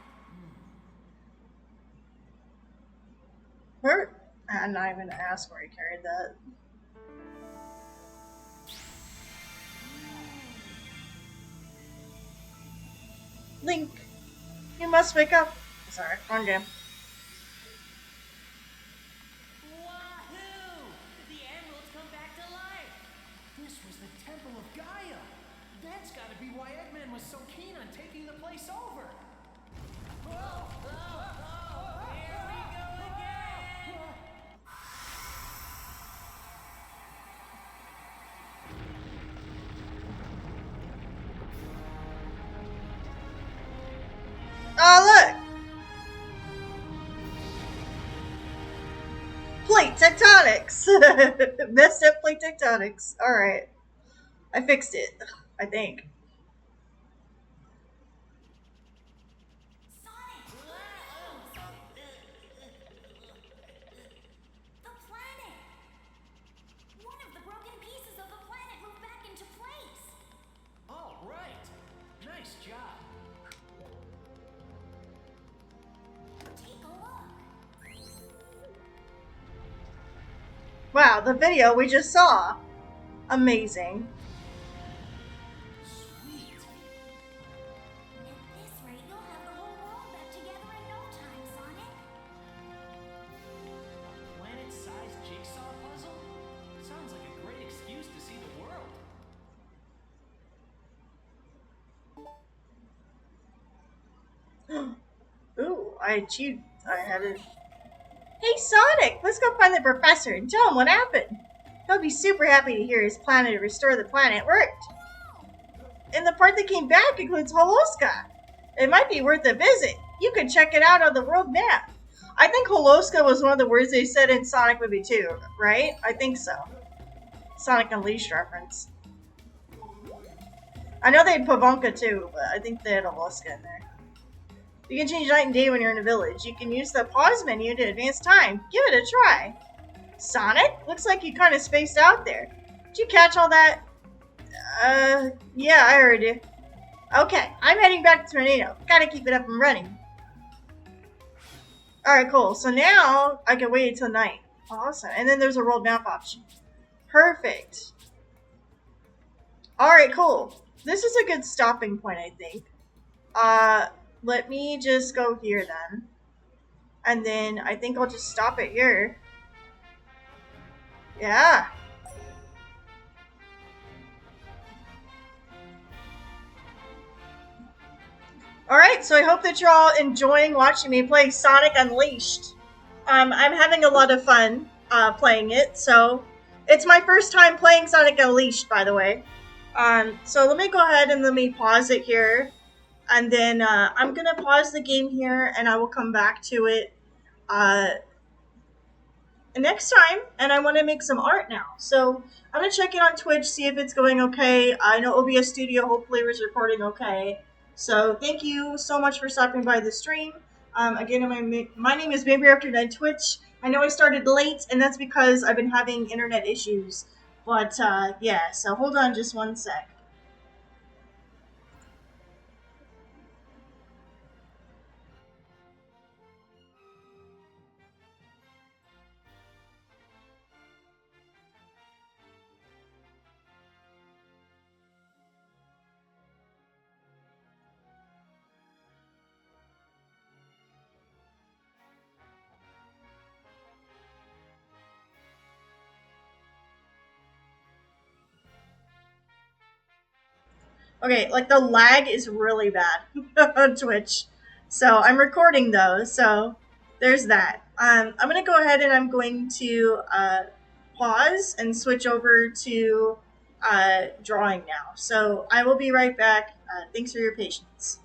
Where? I'm not even gonna ask where he carried that. Link, you must wake up. Sorry, wrong game. Wahoo! The emeralds come back to life! This was the Temple of Gaia! That's gotta be why Eggman was so keen on taking the place over! Whoa! Here we go again! Oh, look! Plate tectonics! Messed up plate tectonics. Alright. I fixed it. I think. Wow, the video we just saw. Amazing. Sweet. At this rate, you'll have the whole world back together in no time, Sonic. A planet-sized jigsaw puzzle? Sounds like a great excuse to see the world. Ooh, I achieved. I had it. Hey, Sonic! Let's go find the professor and tell him what happened. He'll be super happy to hear his plan to restore the planet worked. And the part that came back includes Holoska. It might be worth a visit. You can check it out on the world map. I think Holoska was one of the words they said in Sonic Movie 2, right? I think so. Sonic Unleashed reference. I know they had Pavonka too, but I think they had Holoska in there. You can change night and day when you're in a village. You can use the pause menu to advance time. Give it a try. Sonic? Looks like you kind of spaced out there. Did you catch all that? Yeah, I heard you. Okay, I'm heading back to Tornado. Gotta keep it up and running. Alright, cool. So now I can wait until night. Awesome. And then there's a world map option. Perfect. Alright, cool. This is a good stopping point, I think. Let me just go here then. And then I think I'll just stop it here. Yeah. Alright, so I hope that you're all enjoying watching me play Sonic Unleashed. I'm having a lot of fun playing it, so it's my first time playing Sonic Unleashed, by the way. So let me go ahead and let me pause it here. And then I'm going to pause the game here, and I will come back to it next time. And I want to make some art now. So I'm going to check it on Twitch, see if it's going okay. I know OBS Studio hopefully was recording okay. So thank you so much for stopping by the stream. Again, my name is Baby After Night Twitch. I know I started late, and that's because I've been having internet issues. But yeah, so hold on just one sec. Okay, like the lag is really bad on Twitch. So I'm recording those, so there's that. I'm going to go ahead and I'm going to pause and switch over to drawing now. So I will be right back. Thanks for your patience.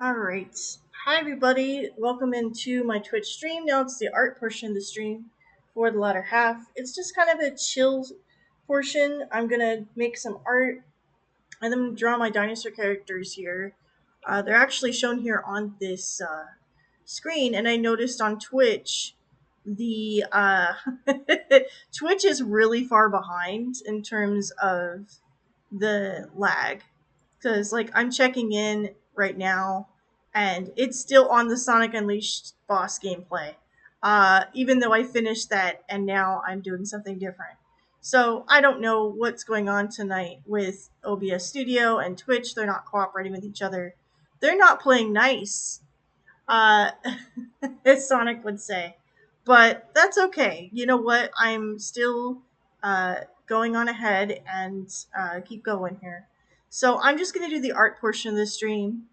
All right. Hi, everybody. Welcome into my Twitch stream. Now it's the art portion of the stream for the latter half. It's just kind of a chill portion. I'm going to make some art and then draw my dinosaur characters here. They're actually shown here on this screen, and I noticed on Twitch the Twitch is really far behind in terms of the lag, because like I'm checking in right now and it's still on the Sonic Unleashed boss gameplay, even though I finished that and now I'm doing something different. So I don't know what's going on tonight with OBS Studio and Twitch. They're not cooperating with each other. They're not playing nice, uh, as Sonic would say. But that's okay. You know what? I'm still going on ahead and keep going here. So I'm just going to do the art portion of the stream.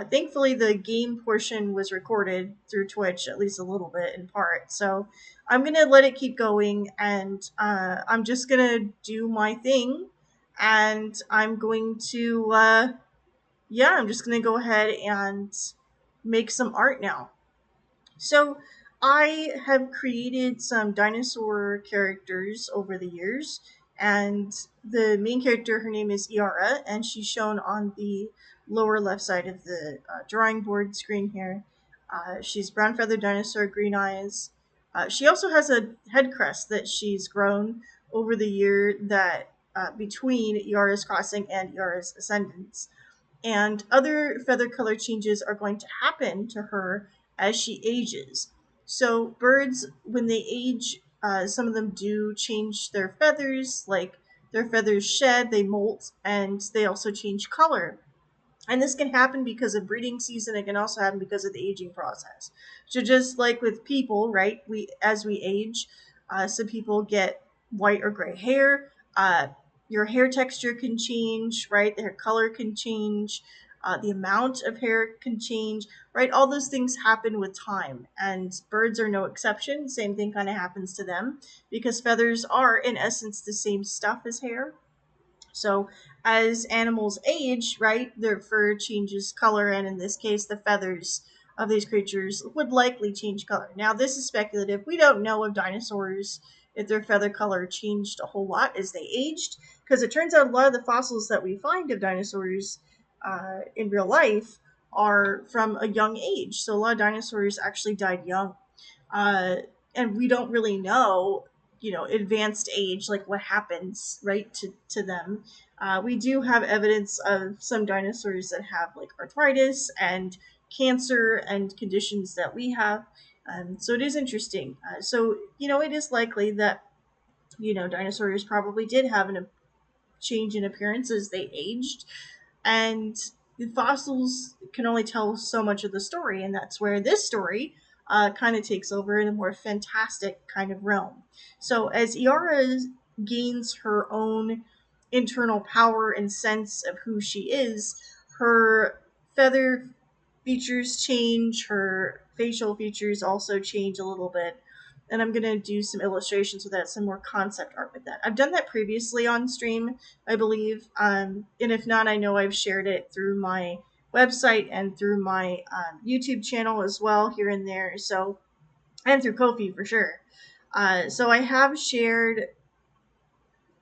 Thankfully, the game portion was recorded through Twitch, at least a little bit in part. So I'm going to let it keep going, and I'm just going to do my thing. And I'm going to, yeah, I'm just going to go ahead and make some art now. So I have created some dinosaur characters over the years, and the main character, her name is Iara, and she's shown on the lower left side of the drawing board screen here. She's brown feathered dinosaur, green eyes. She also has a head crest that she's grown over the year that between Iara's crossing and Iara's ascendance, and other feather color changes are going to happen to her as she ages. So birds, when they age, some of them do change their feathers, like their feathers shed, they molt, and they also change color. And this can happen because of breeding season. It can also happen because of the aging process. So just like with people, right? We as we age, some people get white or gray hair. Your hair texture can change, right? The hair color can change. The amount of hair can change, right? All those things happen with time, and birds are no exception. Same thing kind of happens to them because feathers are, in essence, the same stuff as hair. So as animals age, right, their fur changes color, and in this case, the feathers of these creatures would likely change color. Now, this is speculative. We don't know if dinosaurs, if their feather color changed a whole lot as they aged, because it turns out a lot of the fossils that we find of dinosaurs in real life are from a young age. So a lot of dinosaurs actually died young, uh, and we don't really know, advanced age, like what happens right to them. We do have evidence of some dinosaurs that have like arthritis and cancer and conditions that we have. So it is interesting. So it is likely that dinosaurs probably did have a change in appearance as they aged, and the fossils can only tell so much of the story, and that's where this story kind of takes over in a more fantastic kind of realm. So as Iara gains her own internal power and sense of who she is, her feather features change, her facial features also change a little bit. And I'm going to do some illustrations with that, some more concept art with that. I've done that previously on stream, I believe. And if not, I know I've shared it through my website and through my YouTube channel as well, here and there. So, and through Ko-fi for sure. So I have shared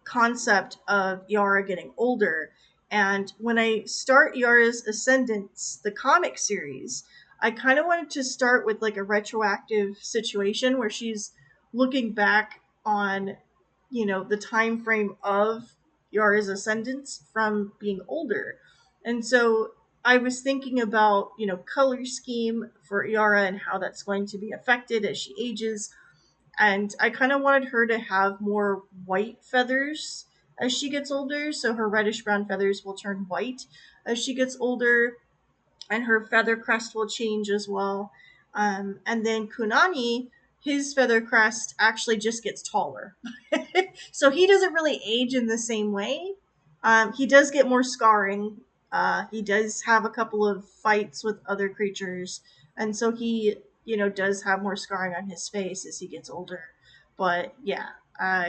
concept of Iara getting older. And when I start Yara's Ascendance, the comic series, I kind of wanted to start with like a retroactive situation where she's looking back on, the time frame of Yara's Ascendance from being older. And so I was thinking about, color scheme for Yara and how that's going to be affected as she ages, and I kind of wanted her to have more white feathers as she gets older, so her reddish brown feathers will turn white as she gets older, and her feather crest will change as well. And then Kunani, his feather crest actually just gets taller. So he doesn't really age in the same way. He does get more scarring. He does have a couple of fights with other creatures, and so he, does have more scarring on his face as he gets older. But yeah,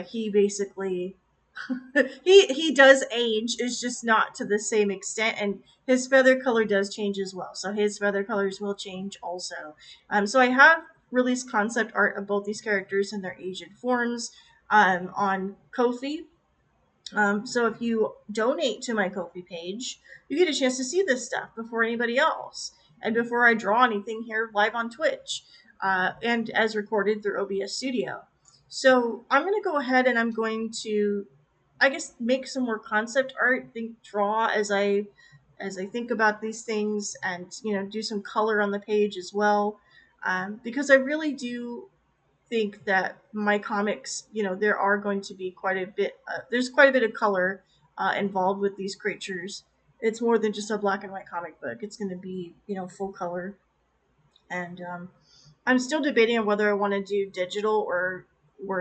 he basically he does age, it's just not to the same extent, and his feather color does change as well. So his feather colors will change also. So I have released concept art of both these characters in their aged forms on Ko-fi. So if you donate to my Ko-fi page, you get a chance to see this stuff before anybody else, and before I draw anything here live on Twitch, and as recorded through OBS Studio. So I'm going to go ahead and I'm going to, I guess, make some more concept art, draw as I think about these things, and do some color on the page as well, because I really do think that my comics, there are going to be quite a bit. There's quite a bit of color involved with these creatures. It's more than just a black and white comic book. It's going to be, full color, and I'm still debating on whether I want to do digital or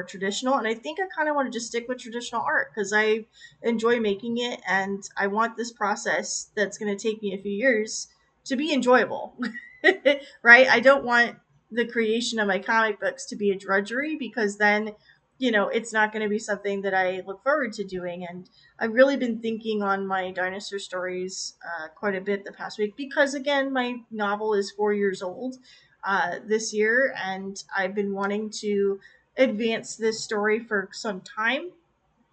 traditional, and I think I kind of want to just stick with traditional art because I enjoy making it, and I want this process that's going to take me a few years to be enjoyable. Right? I don't want the creation of my comic books to be a drudgery, because then it's not going to be something that I look forward to doing. And I've really been thinking on my dinosaur stories quite a bit the past week, because again, my novel is 4 years old this year, and I've been wanting to advance this story for some time,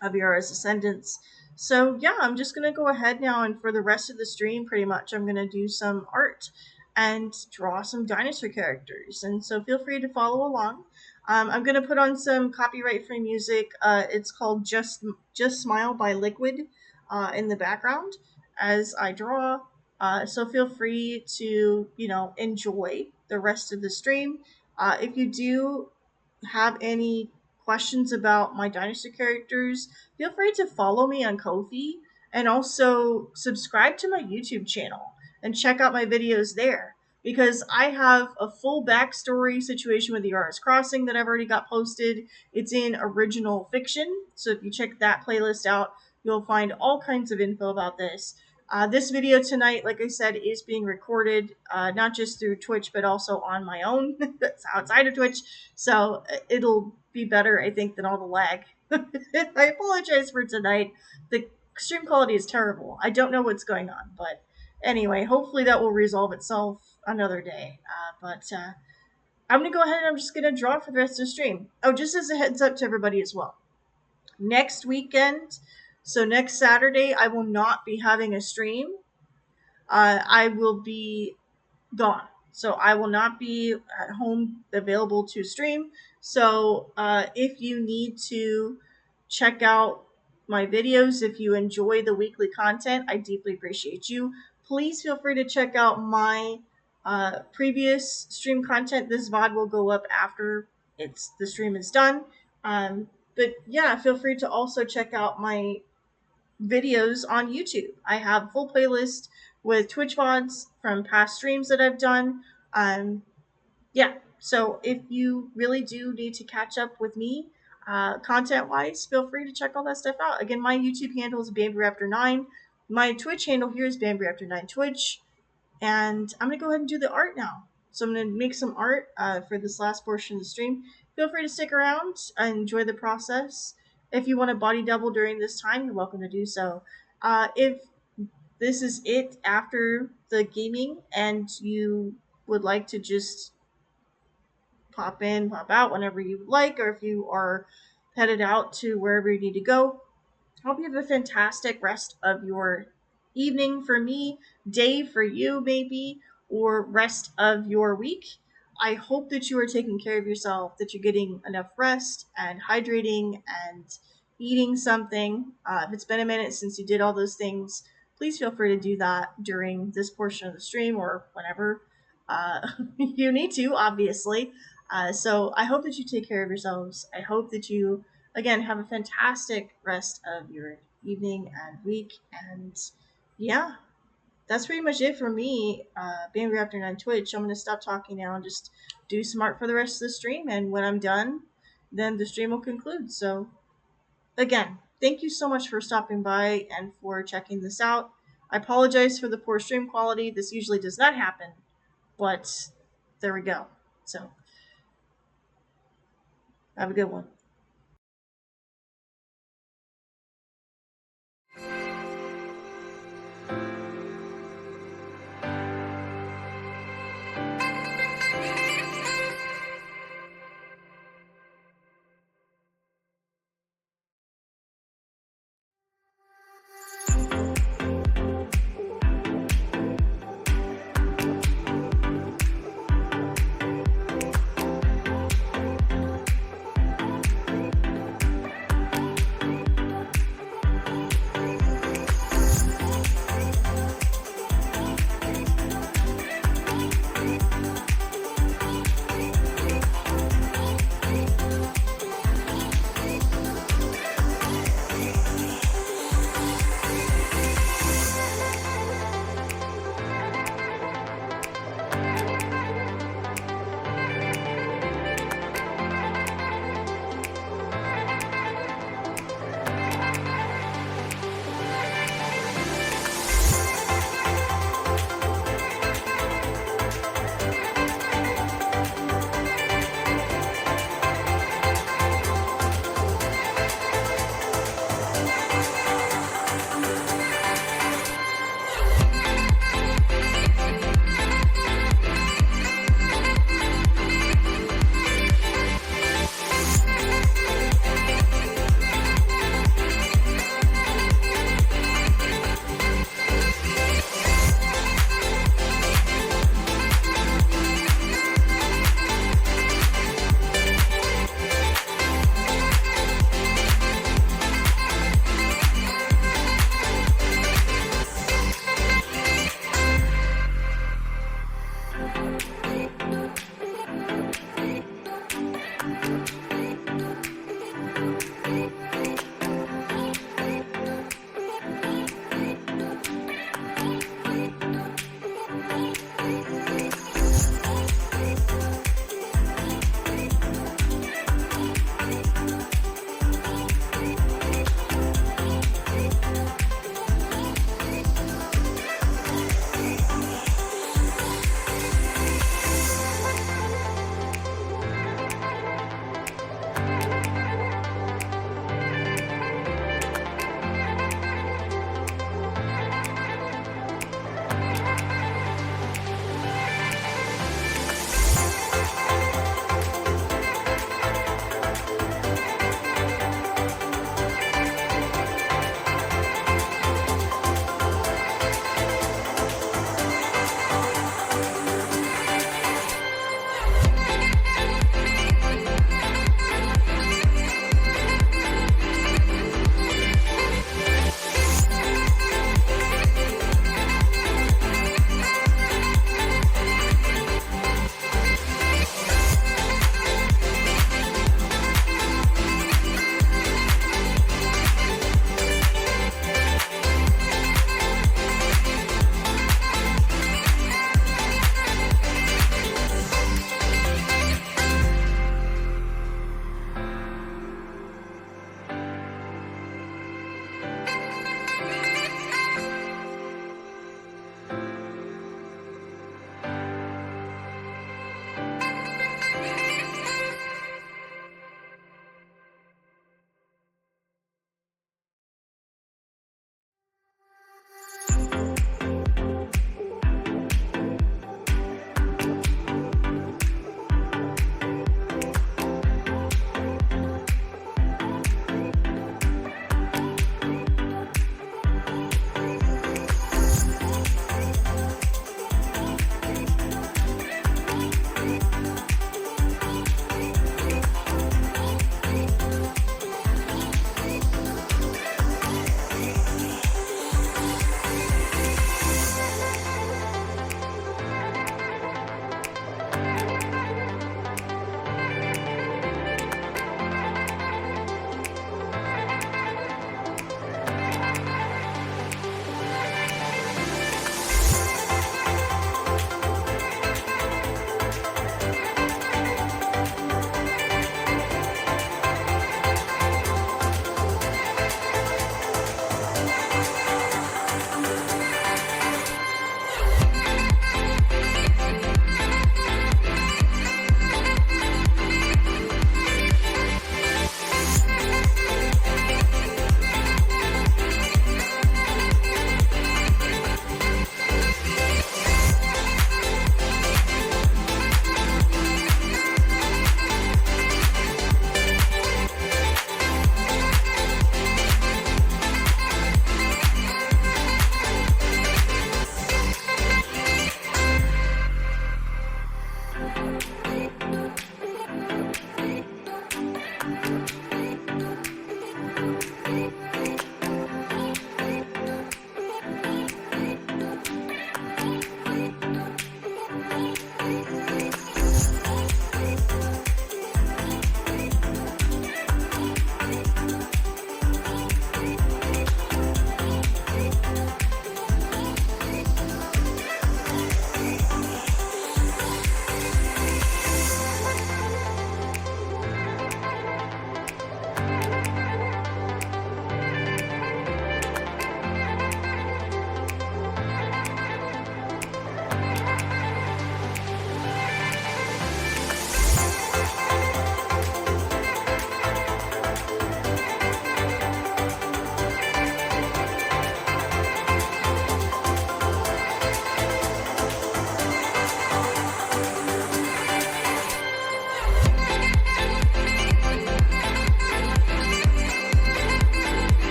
of Iara's Ascendance. So yeah, I'm just gonna go ahead now, and for the rest of the stream, pretty much, I'm gonna do some art and draw some dinosaur characters. And so feel free to follow along. I'm gonna put on some copyright-free music. It's called "Just Smile" by Liquid in the background as I draw. So feel free to enjoy the rest of the stream. If you do have any questions about my dinosaur characters, feel free to follow me on Ko-fi, and also subscribe to my YouTube channel and check out my videos there, because I have a full backstory situation with the Iara's Crossing that I've already got posted. It's in original fiction, so if you check that playlist out, you'll find all kinds of info about this. This video tonight, like I said, is being recorded not just through Twitch, but also on my own that's outside of Twitch. So it'll be better, I think, than all the lag. I apologize for tonight. The stream quality is terrible. I don't know what's going on, but anyway, hopefully that will resolve itself another day. But I'm going to go ahead and I'm just going to draw for the rest of the stream. Oh, just as a heads up to everybody as well. Next weekend, so next Saturday, I will not be having a stream. I will be gone. So I will not be at home available to stream. So if you need to check out my videos, if you enjoy the weekly content, I deeply appreciate you. Please feel free to check out my previous stream content. This VOD will go up after the stream is done. But yeah, feel free to also check out my videos on YouTube. I have a full playlist with Twitch VODs from past streams that I've done. Yeah, so if you really do need to catch up with me, content wise, feel free to check all that stuff out. Again, my YouTube handle is BambiRaptor9. My Twitch handle here is BambiRaptor9 Twitch. And I'm going to go ahead and do the art now. So I'm going to make some art for this last portion of the stream. Feel free to stick around and enjoy the process. If you want to body double during this time, you're welcome to do so. If this is it after the gaming and you would like to just pop in, pop out whenever you would like, or if you are headed out to wherever you need to go, hope you have a fantastic rest of your evening for me, day for you maybe, or rest of your week. I hope that you are taking care of yourself, that you're getting enough rest and hydrating and eating something. If it's been a minute since you did all those things, please feel free to do that during this portion of the stream or whenever you need to, obviously. So I hope that you take care of yourselves. I hope that you again, have a fantastic rest of your evening and week. And yeah, that's pretty much it for me. Bambi Raptor 9 Twitch. I'm going to stop talking now and just do some art for the rest of the stream. And when I'm done, then the stream will conclude. So again, thank you so much for stopping by and for checking this out. I apologize for the poor stream quality. This usually does not happen, but there we go. So have a good one.